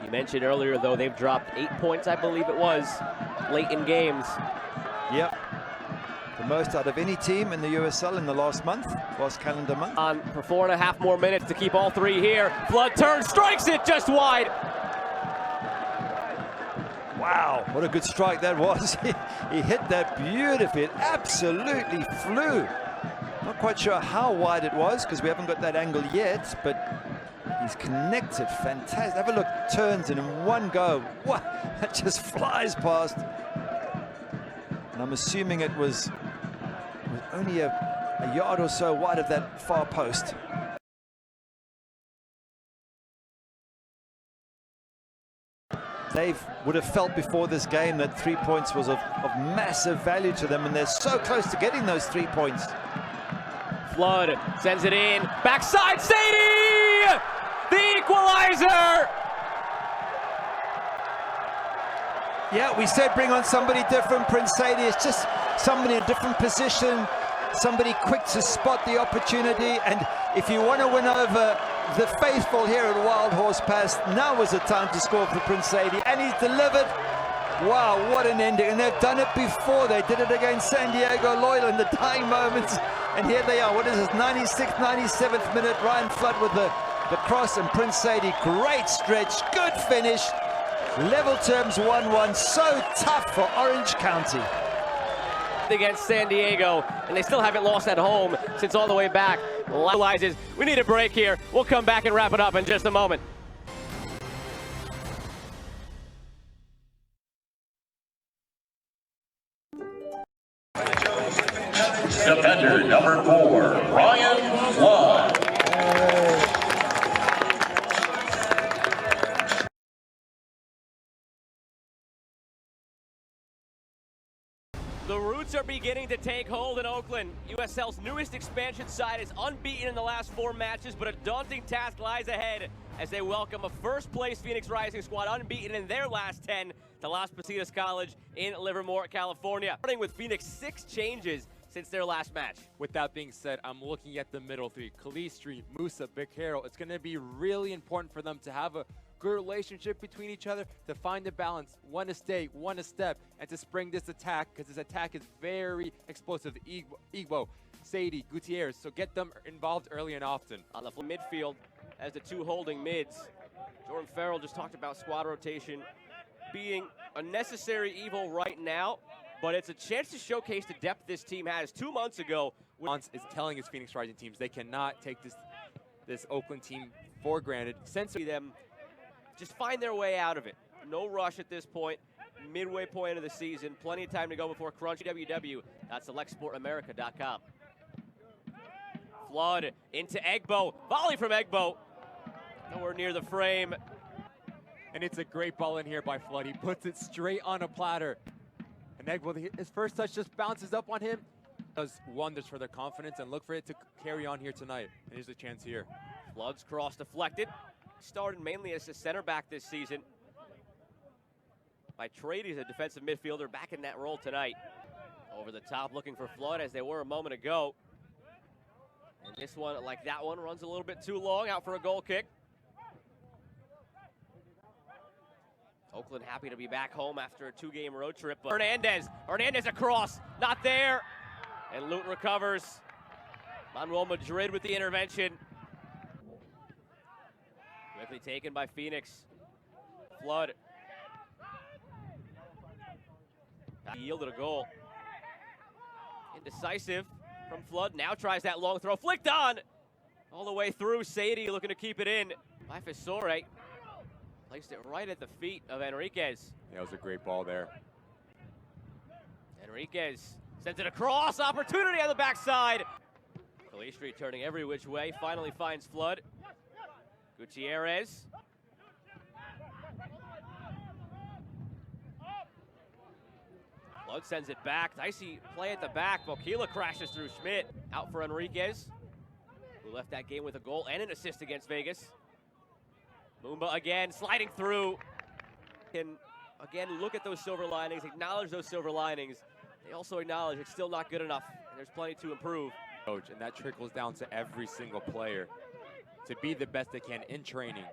You mentioned earlier, though, they've dropped 8 points, I believe it was, late in games. Yep. The most out of any team in the USL in the last month, last calendar month. On for 4.5 more minutes to keep all three here. Flood turns, strikes it just wide. Wow, what a good strike that was. He hit that beautifully. It absolutely flew. Not quite sure how wide it was because we haven't got that angle yet, but he's connected. Fantastic. Have a look, turns and in one go. Wow, that just flies past. And I'm assuming it was only a yard or so wide of that far post. They would have felt before this game that 3 points was of massive value to them, and they're so close to getting those 3 points. Flood sends it in. Backside, Sadie! The equalizer! Yeah, we said bring on somebody different. Prince Sadie is just somebody in a different position, somebody quick to spot the opportunity, and if you want to win over the faithful here at Wild Horse Pass, now is the time to score for Prince Sadie, and he's delivered. Wow, what an ending, and they've done it before. They did it against San Diego Loyal in the dying moments, and here they are. What is this, 96th, 97th minute? Ryan Flood with the cross, and Prince Sadie, great stretch, good finish. Level terms 1-1, so tough for Orange County. Against San Diego, and they still haven't lost at home since all the way back. Realizes we need a break here. We'll come back and wrap it up in just a moment. Defender number 4, Ryan Flood. The roots are beginning to take hold in Oakland. USL's newest expansion side is unbeaten in the last 4 matches, but a daunting task lies ahead as they welcome a first-place Phoenix Rising squad unbeaten in their last 10 to Las Positas College in Livermore, California. Starting with Phoenix, 6 changes since their last match. With that being said, I'm looking at the middle three, Calistri, Musa, Becerro. It's going to be really important for them to have a good relationship between each other, to find the balance, one to stay, one to step, and to spring this attack, because this attack is very explosive. Igbo, Sadie, Gutierrez, so get them involved early and often. On the midfield, as the 2 holding mids, Jordan Farrell just talked about squad rotation being a necessary evil right now, but it's a chance to showcase the depth this team has. 2 months ago, is telling his Phoenix Rising teams they cannot take this Oakland team for granted. Since them just find their way out of it. No rush at this point. Midway point of the season. Plenty of time to go before crunch. www.selectsportamerica.com. Flood into Egbo. Volley from Egbo. Nowhere near the frame. And it's a great ball in here by Flood. He puts it straight on a platter. And Egbo, his first touch just bounces up on him. Does wonders for their confidence, and look for it to carry on here tonight. And here's a chance here. Flood's cross deflected. Started mainly as a center back this season. By trade, he's a defensive midfielder back in that role tonight. Over the top looking for Flood as they were a moment ago. And this one, like that one, runs a little bit too long, out for a goal kick. Oakland happy to be back home after a 2-game road trip. Hernandez across, not there. And Luton recovers. Manuel Madrid with the intervention. Quickly taken by Phoenix. Flood. He yielded a goal. Indecisive from Flood. Now tries that long throw. Flicked on. All the way through. Sadie looking to keep it in. by Fisore. Placed it right at the feet of Enriquez. Yeah, it was a great ball there. Enriquez sends it across. Opportunity on the backside. Calistri turning every which way. Finally finds Flood. Gutierrez. Flood sends it back. Dicey play at the back. Bokila crashes through Schmidt. Out for Enriquez, who left that game with a goal and an assist against Vegas. Mumba again, sliding through. Can again look at those silver linings, acknowledge those silver linings. They also acknowledge it's still not good enough, and there's plenty to improve. Coach, and that trickles down to every single player to be the best they can in training,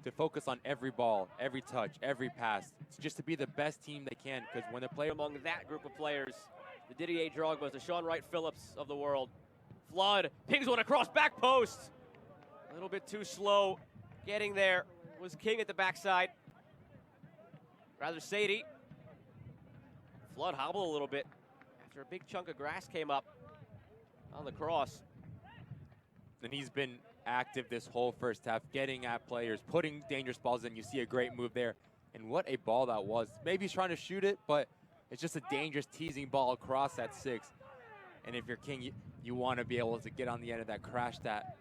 to focus on every ball, every touch, every pass, just to be the best team they can, because when they play among that group of players, the Didier Drogbas, the Sean Wright Phillips of the world. Flood pings one across back post. A little bit too slow getting there. Was King at the backside. Rather Sadie. Flood hobbled a little bit after a big chunk of grass came up on the cross. And he's been active this whole first half, getting at players, putting dangerous balls in. You see a great move there. And what a ball that was. Maybe he's trying to shoot it, but it's just a dangerous teasing ball across that 6. And if you're King, you want to be able to get on the end of that, crash that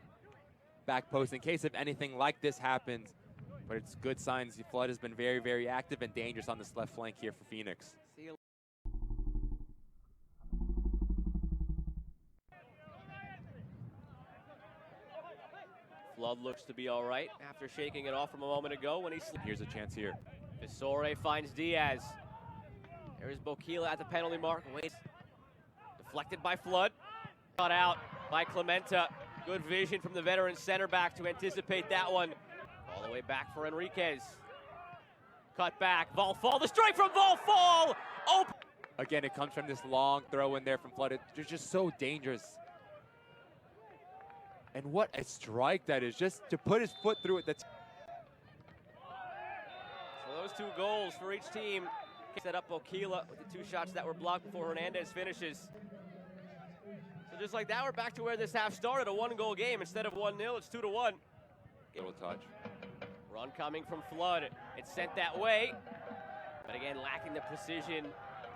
back post in case if anything like this happens. But it's good signs. Flood has been very, very active and dangerous on this left flank here for Phoenix. Flood looks to be all right after shaking it off from a moment ago when he Here's a chance here. Fisore finds Diaz. There is Bokila at the penalty mark. Waits. Deflected by Flood. Cut out by Clementa. Good vision from the veteran center back to anticipate that one. All the way back for Enriquez. Cut back. Volfall. The strike from Volfall. Open. Again, it comes from this long throw in there from Flood. It's just so dangerous. And what a strike that is, just to put his foot through it. That's so those 2 goals for each team set up Bokila with the 2 shots that were blocked before Hernandez finishes. So just like that, we're back to where this half started, a 1-goal game. Instead of 1-0, it's 2-1. Little touch. Run coming from Flood. It's sent that way, but again, lacking the precision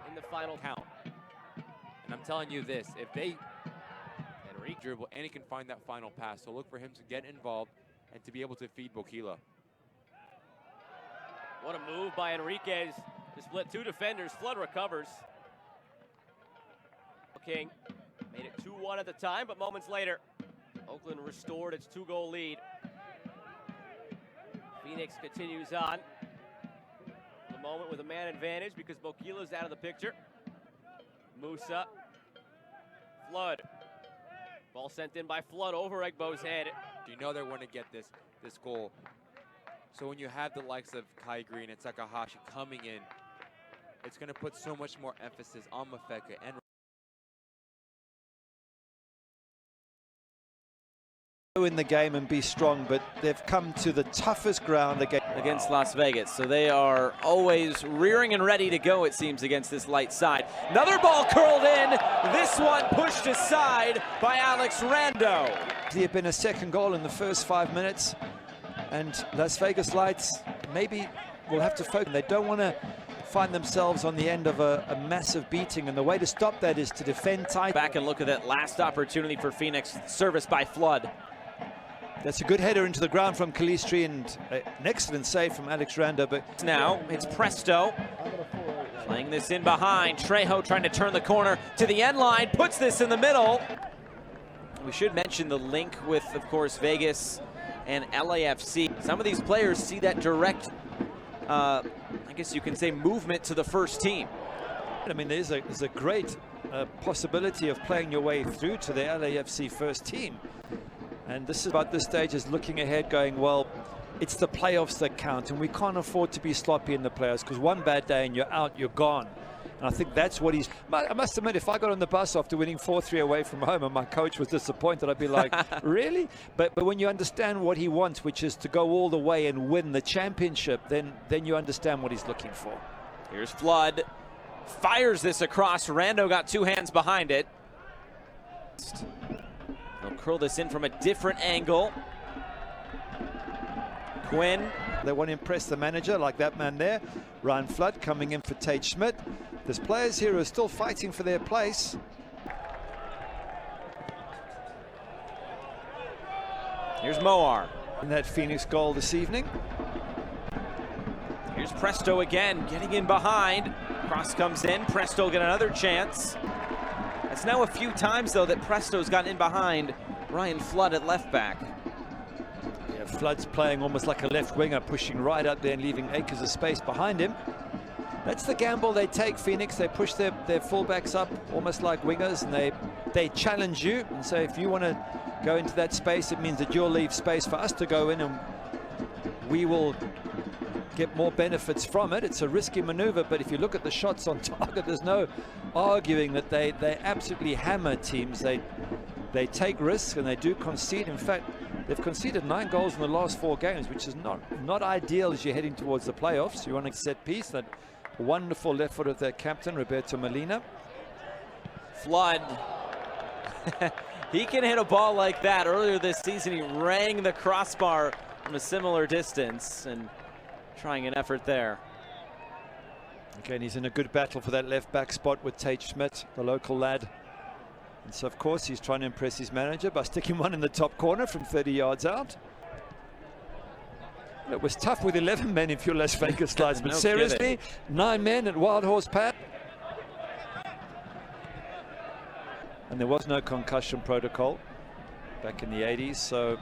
in the final count. And I'm telling you this, if they dribble and he can find that final pass, so look for him to get involved and to be able to feed Bokila. What a move by Enriquez to split 2 defenders. Flood recovers. King made it 2-1 at the time, but moments later, Oakland restored its 2-goal lead. Phoenix continues on. The moment with a man advantage because Bokila's out of the picture. Musa. Flood. Ball sent in by Flood over Egbo's head. You know they want to get this goal. So when you have the likes of Kai Green and Takahashi coming in, it's going to put so much more emphasis on Mafeka and in the game and be strong, but they've come to the toughest ground against Las Vegas. So they are always rearing and ready to go, it seems, against this light side. Another ball curled in. This one pushed aside by Alex Rando. There had been a 2nd goal in the first 5 minutes, and Las Vegas Lights maybe will have to focus. They don't want to find themselves on the end of a massive beating, and the way to stop that is to defend tight. Back and look at that last opportunity for Phoenix, service by Flood. That's a good header into the ground from Calistri and an excellent save from Alex Rando. But now it's Presto playing this in behind. Trejo trying to turn the corner to the end line, puts this in the middle. We should mention the link with, of course, Vegas and LAFC. Some of these players see that direct, I guess you can say, movement to the first team. I mean, there's a great possibility of playing your way through to the LAFC first team. And this is about this stage is looking ahead going, well, it's the playoffs that count, and we can't afford to be sloppy in the playoffs because one bad day and you're out, you're gone. And I think that's what he's... I must admit, if I got on the bus after winning 4-3 away from home and my coach was disappointed, I'd be like, really? But when you understand what he wants, which is to go all the way and win the championship, then you understand what he's looking for. Here's Flood. Fires this across. Rando got 2 hands behind it. They'll curl this in from a different angle. Quinn. They want to impress the manager like that man there. Ryan Flood coming in for Tate Schmidt. There's players here who are still fighting for their place. Here's Moar. In that Phoenix goal this evening. Here's Presto again, getting in behind. Cross comes in, Presto get another chance. It's now a few times, though, that Presto's gotten in behind Ryan Flood at left back. Yeah, Flood's playing almost like a left winger, pushing right up there and leaving acres of space behind him. That's the gamble they take, Phoenix. They push their fullbacks up almost like wingers, and they challenge you and say, if you want to go into that space, it means that you'll leave space for us to go in, and we will get more benefits from it. It's a risky maneuver, but if you look at the shots on target, there's no arguing that they absolutely hammer teams. They take risks and they do concede. In fact, they've conceded 9 goals in the last 4 games, which is not ideal as you're heading towards the playoffs. You want a set piece. That wonderful left foot of their captain, Roberto Molina. Flood. He can hit a ball like that. Earlier this season, he rang the crossbar from a similar distance, and trying an effort there. Again, he's in a good battle for that left back spot with Tate Schmidt, the local lad. And so, of course, he's trying to impress his manager by sticking one in the top corner from 30 yards out. It was tough with 11 men if you're Las Vegas Slides, but No seriously, kidding. 9 men at Wild Horse Pad. And there was no concussion protocol back in the 80s, so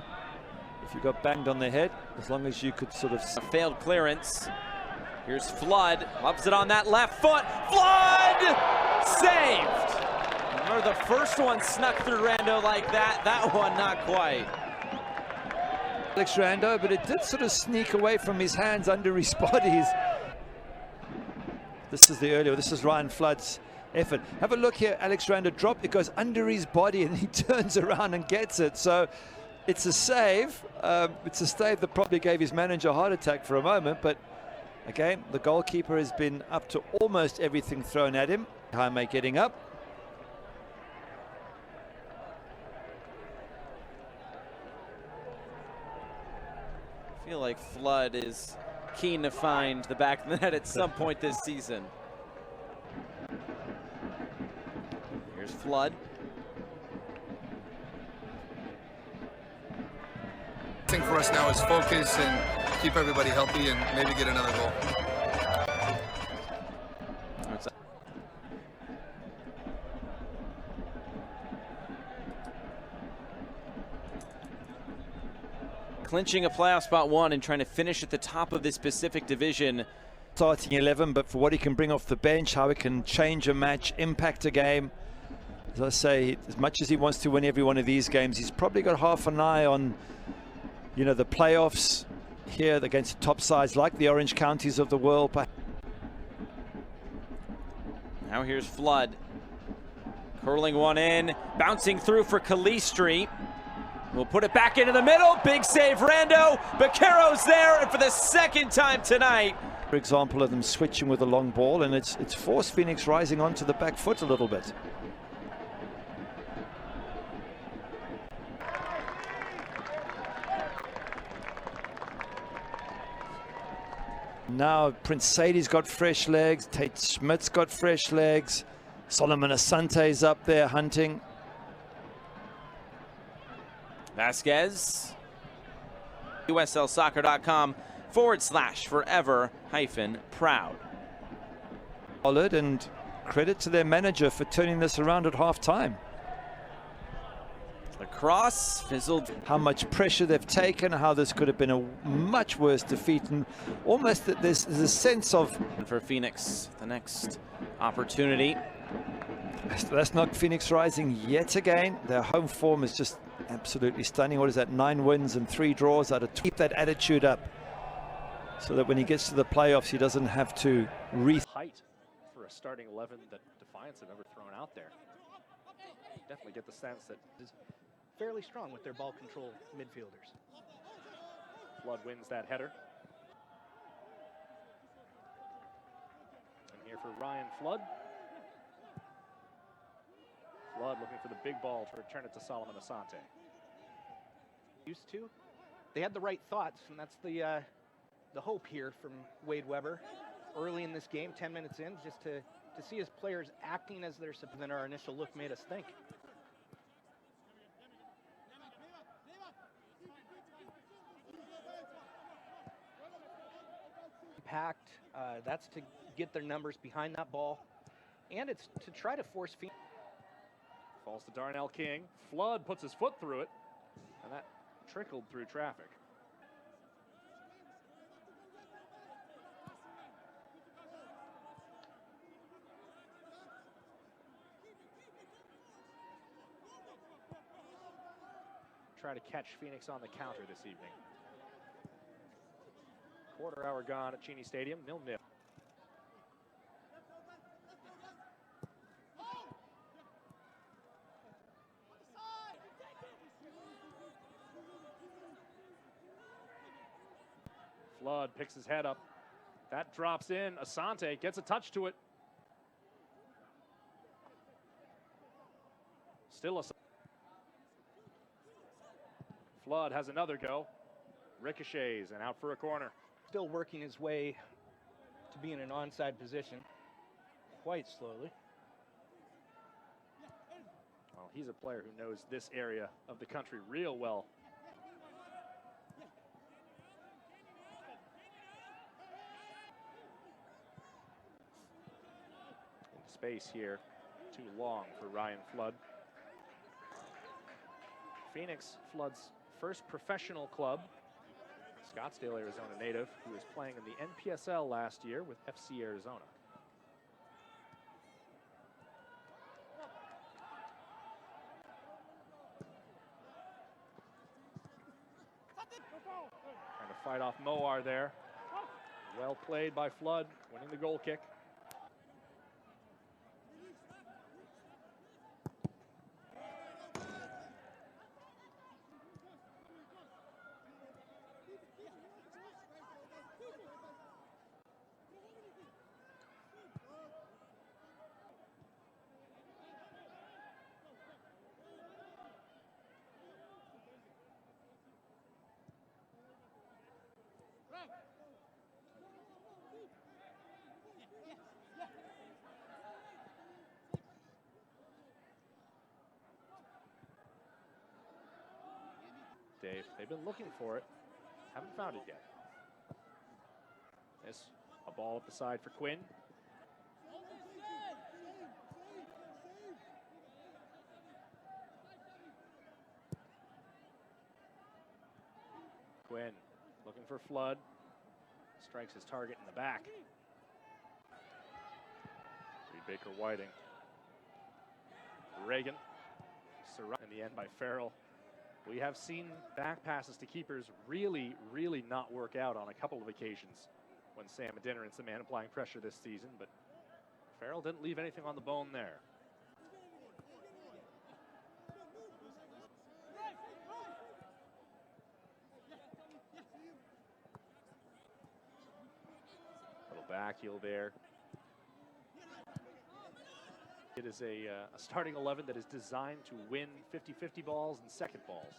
if you got banged on the head, as long as you could sort of... A failed clearance. Here's Flood, loves it on that left foot. Flood! Saved! Remember, the first one snuck through Rando like that. That one, not quite. Alex Rando, but it did sort of sneak away from his hands under his bodies. This is Ryan Flood's effort. Have a look here, Alex Rando drop. It goes under his body and he turns around and gets it. So it's a save. It's a save that probably gave his manager a heart attack for a moment, but again, the goalkeeper has been up to almost everything thrown at him. Jaime getting up. I feel like Flood is keen to find the back of the net at some point this season. Here's Flood. The thing for us now is focus and keep everybody healthy and maybe get another goal. Clinching a playoff spot 1 and trying to finish at the top of this Pacific Division. Starting 11, but for what he can bring off the bench, how he can change a match, impact a game. As I say, as much as he wants to win every one of these games, he's probably got half an eye on, you know, the playoffs here against top sides like the Orange Counties of the world. Now here's Flood. Curling one in, bouncing through for Calistri. We'll put it back into the middle. Big save, Rando. Baquero's there, and for the second time tonight. For example of them switching with a long ball, and it's forced Phoenix rising onto the back foot a little bit. Now Prince Sadie's got fresh legs, Tate Schmidt's got fresh legs, Solomon Asante's up there hunting. Vasquez. USLsoccer.com/forever-proud. Solid, and credit to their manager for turning this around at half-time. The cross fizzled. How much pressure they've taken, how this could have been a much worse defeat, and almost that there's a sense of... For Phoenix, the next opportunity. That's not Phoenix rising yet again. Their home form is just absolutely stunning. What is that? 9 wins and 3 draws out of 2. Keep that attitude up so that when he gets to the playoffs, he doesn't have to height for a starting 11 that Defiance have ever thrown out there. Definitely get the sense that is fairly strong with their ball control midfielders. Flood wins that header. And here for Ryan Flood. Flood looking for the big ball to return it to Solomon Asante. Used to, they had the right thoughts, and that's the hope here from Wade Weber early in this game, 10 minutes in, just to see his players acting as they're supposed than our initial look made us think. Impact, that's to get their numbers behind that ball, and it's to try to force Phoenix. Falls to Darnell King. Flood puts his foot through it, and that trickled through traffic. Try to catch Phoenix on the counter this evening. Quarter hour gone at Cheney Stadium, 0-0. Flood picks his head up. That drops in. Asante gets a touch to it. Still Asante. Flood has another go. Ricochets and out for a corner. Still working his way to be in an onside position, quite slowly. Well, he's a player who knows this area of the country real well. In space here, too long for Ryan Flood. Phoenix, Flood's first professional club. Scottsdale, Arizona native, who was playing in the NPSL last year with FC Arizona. Trying to fight off Moar there. Well played by Flood, winning the goal kick. Dave, they've been looking for it, haven't found it yet. This, a ball up the side for Quinn. Quinn looking for Flood, strikes his target in the back. Reed Baker Whiting. Reagan, in the end by Farrell. We have seen back passes to keepers really, really not work out on a couple of occasions when Sam Adinerin's the man applying pressure this season, but Farrell didn't leave anything on the bone there. Little back heel there. It is a starting 11 that is designed to win 50-50 balls and second balls.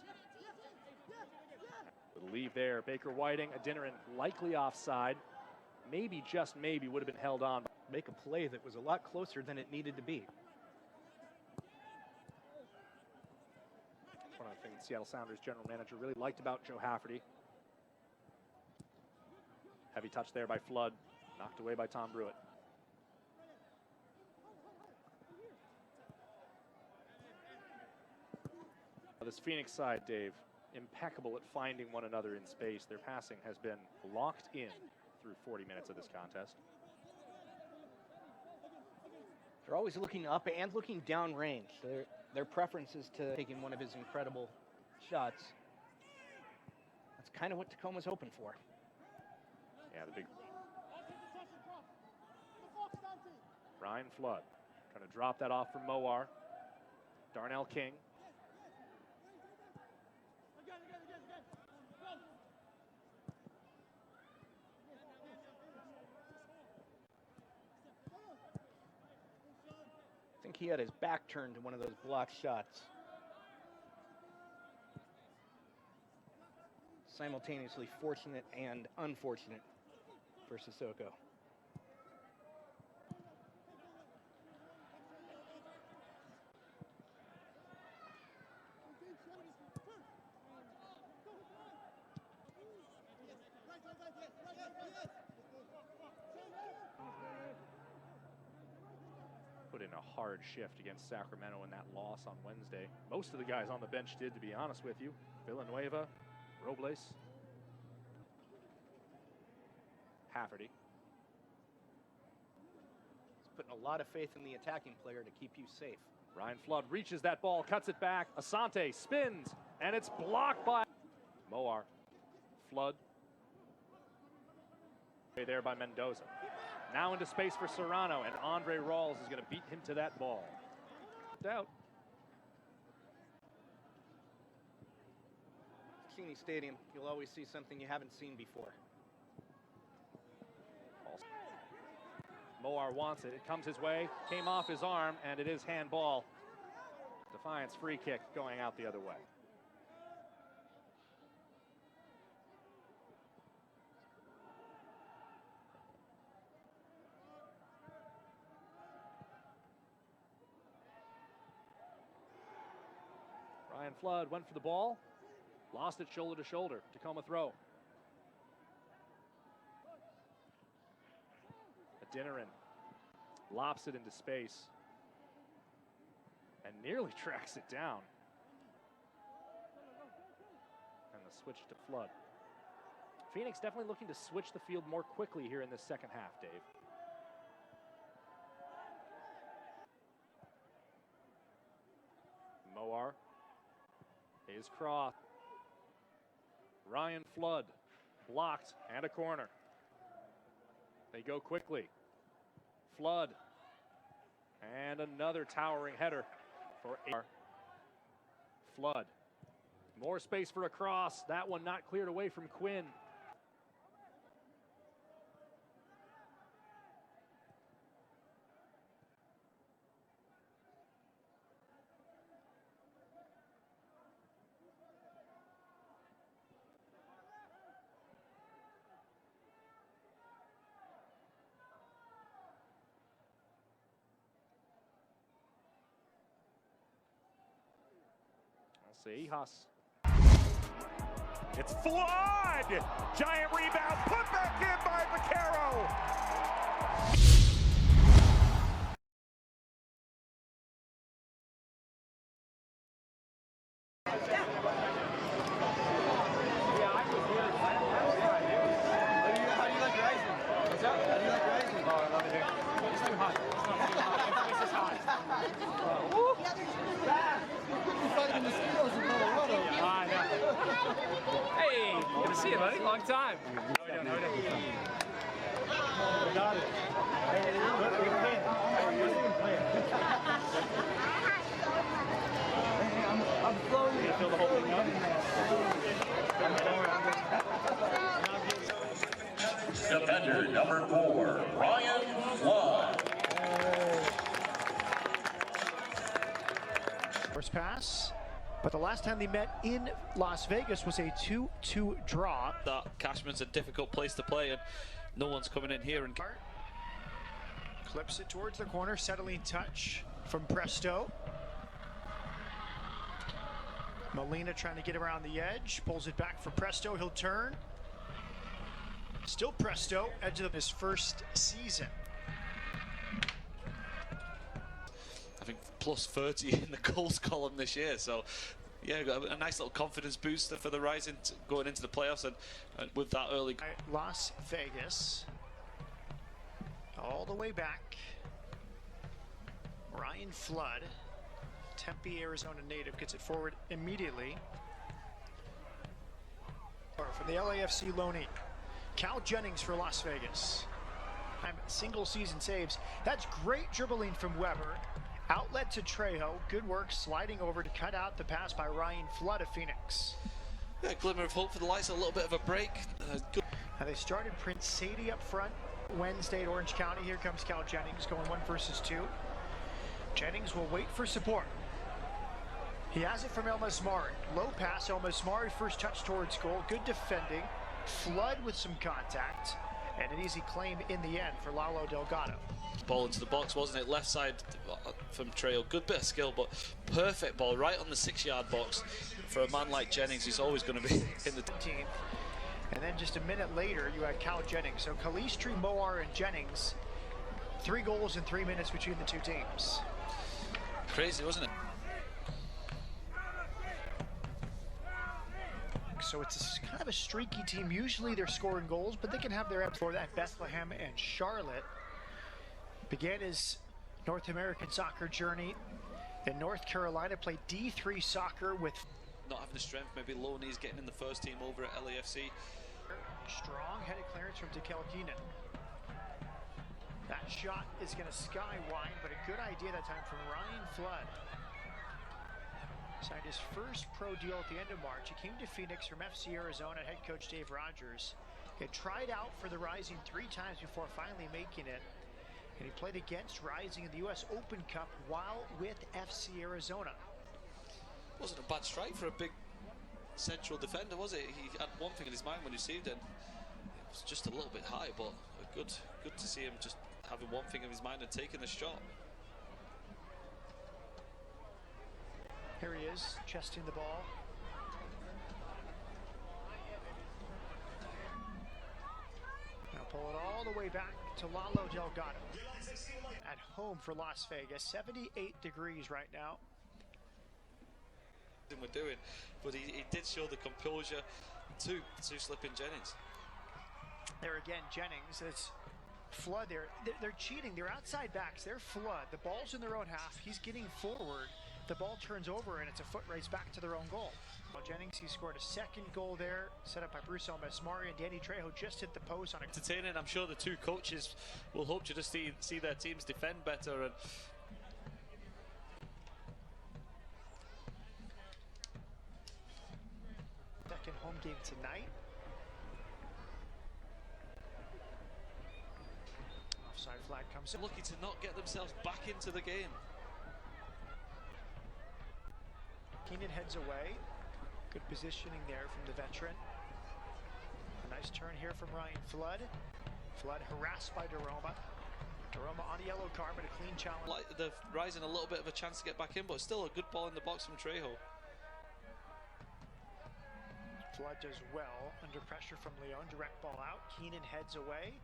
Little leave there, Baker Whiting, Adinirin likely offside. Maybe, just maybe, would have been held on. Make a play that was a lot closer than it needed to be. One of the things Seattle Sounders general manager really liked about Joe Hafferty. Heavy touch there by Flood, knocked away by Tom Brewitt. This Phoenix side, Dave, impeccable at finding one another in space. Their passing has been locked in through 40 minutes of this contest. They're always looking up and looking down range. Their preference is to taking one of his incredible shots. That's kind of what Tacoma's hoping for. Yeah, the big Ryan Flood trying to drop that off from Moar. Darnell King. I think he had his back turned to one of those blocked shots. simultaneously fortunate and unfortunate for Sissoko. Put in a hard shift against Sacramento in that loss on Wednesday. Most of the guys on the bench did, to be honest with you. Villanueva, Robles, Hafferty. He's putting a lot of faith in the attacking player to keep you safe. Ryan Flood reaches that ball, cuts it back. Asante spins, and it's blocked by Moar. Flood. There by Mendoza. Now into space for Serrano, and Andre Rawls is going to beat him to that ball. Out. Cheney Stadium, you'll always see something you haven't seen before. Moar wants it. It comes his way, came off his arm, and it is handball. Defiance free kick going out the other way. Ryan Flood went for the ball, lost it shoulder to shoulder. Tacoma throw. Adeniran lops it into space and nearly tracks it down. And the switch to Flood. Phoenix definitely looking to switch the field more quickly here in this second half, Dave. Moar. Hayes Cross. Ryan Flood blocked and a corner. They go quickly. Flood. And another towering header for Flood. More space for a cross. That one not cleared away from Quinn. Seijas. It's Flood! Giant rebound, put back in by Vaquero! Hey, good to see you, buddy. Long time. Got it. I'm flowing. You feel the whole thing up? Defender number 4, Ryan Flood. First pass. But the last time they met in Las Vegas was a 2-2 draw. That Cashman's a difficult place to play, and no one's coming in here and clips it towards the corner, settling touch from Presto. Molina trying to get around the edge, pulls it back for Presto. He'll turn. Still Presto, edge of his first season. I think plus 30 in the goals column this year, so yeah, got a nice little confidence booster for the Rising going into the playoffs, and with that early. Las Vegas, all the way back. Ryan Flood, Tempe, Arizona native, gets it forward immediately. From the LAFC loanee, Cal Jennings for Las Vegas. Single season saves. That's great dribbling from Weber. Outlet to Trejo, good work sliding over to cut out the pass by Ryan Flood of Phoenix. Yeah, glimmer of hope for the Lights, a little bit of a break. Good. Now they started Prince Sadie up front Wednesday at Orange County. Here comes Cal Jennings going 1 versus 2. Jennings will wait for support. He has it from El Mesmari. Low pass, El Mesmari first touch towards goal. Good defending. Flood with some contact. And an easy claim in the end for Lalo Delgado. Ball into the box, wasn't it? Left side from Trejo. Good bit of skill, but perfect ball right on the 6-yard box. For a man like Jennings, he's always going to be in the team. And then just a minute later, you had Cal Jennings. So Calistri, Moar, and Jennings. 3 goals in 3 minutes between the two teams. Crazy, wasn't it? So it's kind of a streaky team. Usually they're scoring goals, but they can have their ebbs for that. Bethlehem and Charlotte began his North American soccer journey in North Carolina, played D3 soccer with not having the strength, maybe low knees, getting in the first team over at LAFC. Strong headed clearance from Dekel Keenan. That shot is going to sky wide, but a good idea that time from Ryan Flood. Signed his first pro deal at the end of March. He came to Phoenix from FC Arizona, head coach Dave Rogers. He had tried out for the Rising 3 times before finally making it. And he played against Rising in the U.S. Open Cup while with FC Arizona. Wasn't a bad strike for a big central defender, was it? He had one thing in his mind when he received it. It was just a little bit high, but good to see him just having one thing in his mind and taking the shot. Here he is, chesting the ball. Now pull it all the way back to Lalo Delgado. At home for Las Vegas, 78 degrees right now. We're doing, but he did show the composure to slipping Jennings. There again, Jennings. It's Flood there. They're cheating. They're outside backs. They're Flood. The ball's in their own half. He's getting forward. The ball turns over and it's a foot race back to their own goal. Well, Jennings, he scored a second goal there, set up by Bruce El Mesmari, and Danny Trejo just hit the post on it. Entertaining. I'm sure the two coaches will hope to just see their teams defend better. And second home game tonight. Offside flag comes in. Lucky to not get themselves back into the game. Keenan heads away. Good positioning there from the veteran. A nice turn here from Ryan Flood. Flood harassed by Daroma. Daroma on a yellow card, but a clean challenge. Like the Rising a little bit of a chance to get back in, but still a good ball in the box from Trejo. Flood does well under pressure from Leon. Direct ball out. Keenan heads away.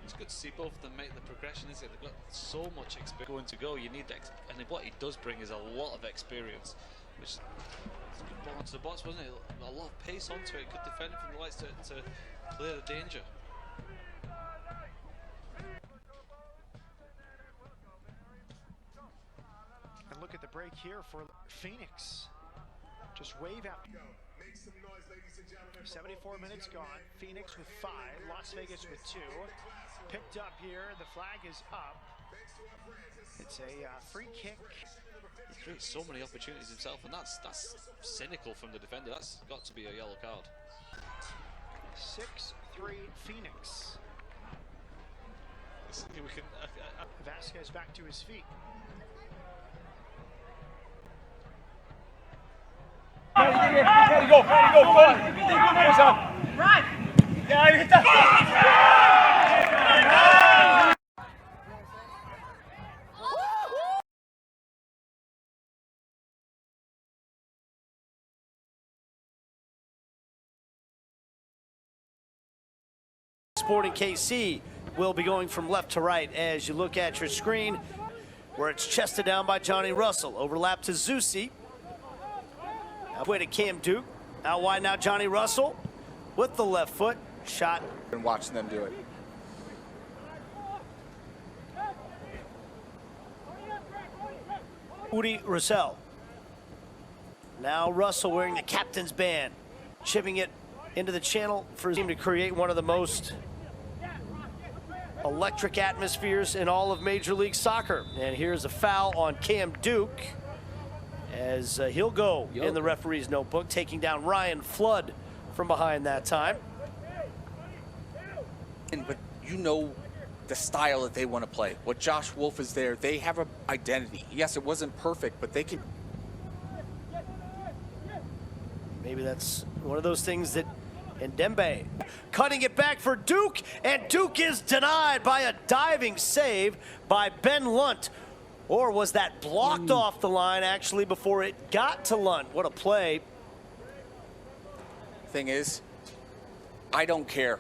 It's good to see both of them make the progression, isn't it? They've got so much experience going to go. You need that, and what he does bring is a lot of experience, which is a good ball into the box, wasn't it? A lot of pace onto it. Good defending from the lights to clear the danger. And look at the break here for Phoenix. Just wave out. 74 minutes gone. Phoenix with 5. Las Vegas with 2. Picked up here. The flag is up. It's a free kick. He creates so many opportunities himself, and that's cynical from the defender. That's got to be a yellow card. 6-3 Phoenix. We can, Vasquez back to his feet. Ready, go, right. Yeah, hit that. Sporting KC will be going from left to right as you look at your screen, where it's chested down by Johnny Russell. Overlap to Zusi. Halfway to Cam Duke. Out wide now, Johnny Russell with the left foot. Shot. And watching them do it. Udi Russell. Now Russell wearing the captain's band, chipping it into the channel for his team to create one of the most electric atmospheres in all of Major League Soccer. And here's a foul on Cam Duke as he'll go in the referee's notebook, taking down Ryan Flood from behind that time. But you know the style that they want to play. What Josh Wolf is there, they have an identity. Yes, it wasn't perfect, but they can. Maybe that's one of those things that Ndembe cutting it back for Duke, and Duke is denied by a diving save by Ben Lunt. Or was that blocked off the line actually before it got to Lunt? What a play. Thing is, I don't care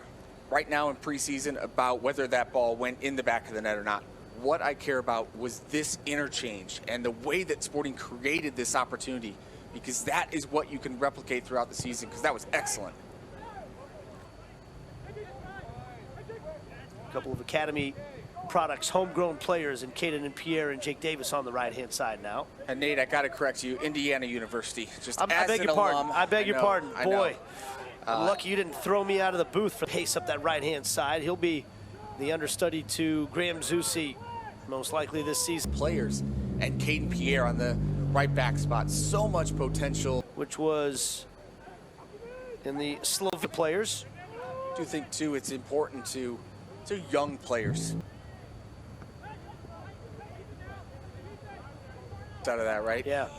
right now in preseason about whether that ball went in the back of the net or not. What I care about was this interchange and the way that Sporting created this opportunity, because that is what you can replicate throughout the season, because that was excellent. A couple of Academy products, homegrown players, and Caden and Pierre and Jake Davis on the right-hand side now. And Nate, I got to correct you, Indiana University. Just I as beg an your pardon. alum, I beg your pardon. I know. Boy, I'm lucky you didn't throw me out of the booth for pace up that right-hand side. He'll be the understudy to Graham Zusi, most likely this season. Players and Caden Pierre on the right back spot. So much potential. Which was in the Slovak players. I do think, too, it's important to young players. Out of that, right? Yeah.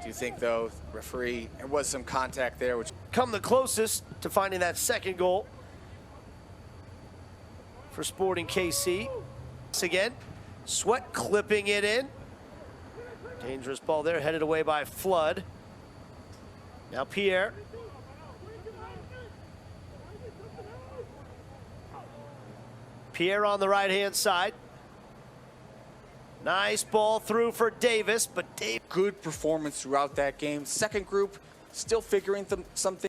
Do you think, though, referee, there was some contact there, which come the closest to finding that second goal for Sporting KC. Once again, Sweat clipping it in. Dangerous ball there, headed away by Flood. Now Pierre. Pierre on the right-hand side. Nice ball through for Davis, but Dave. Good performance throughout that game. Second group, still figuring something.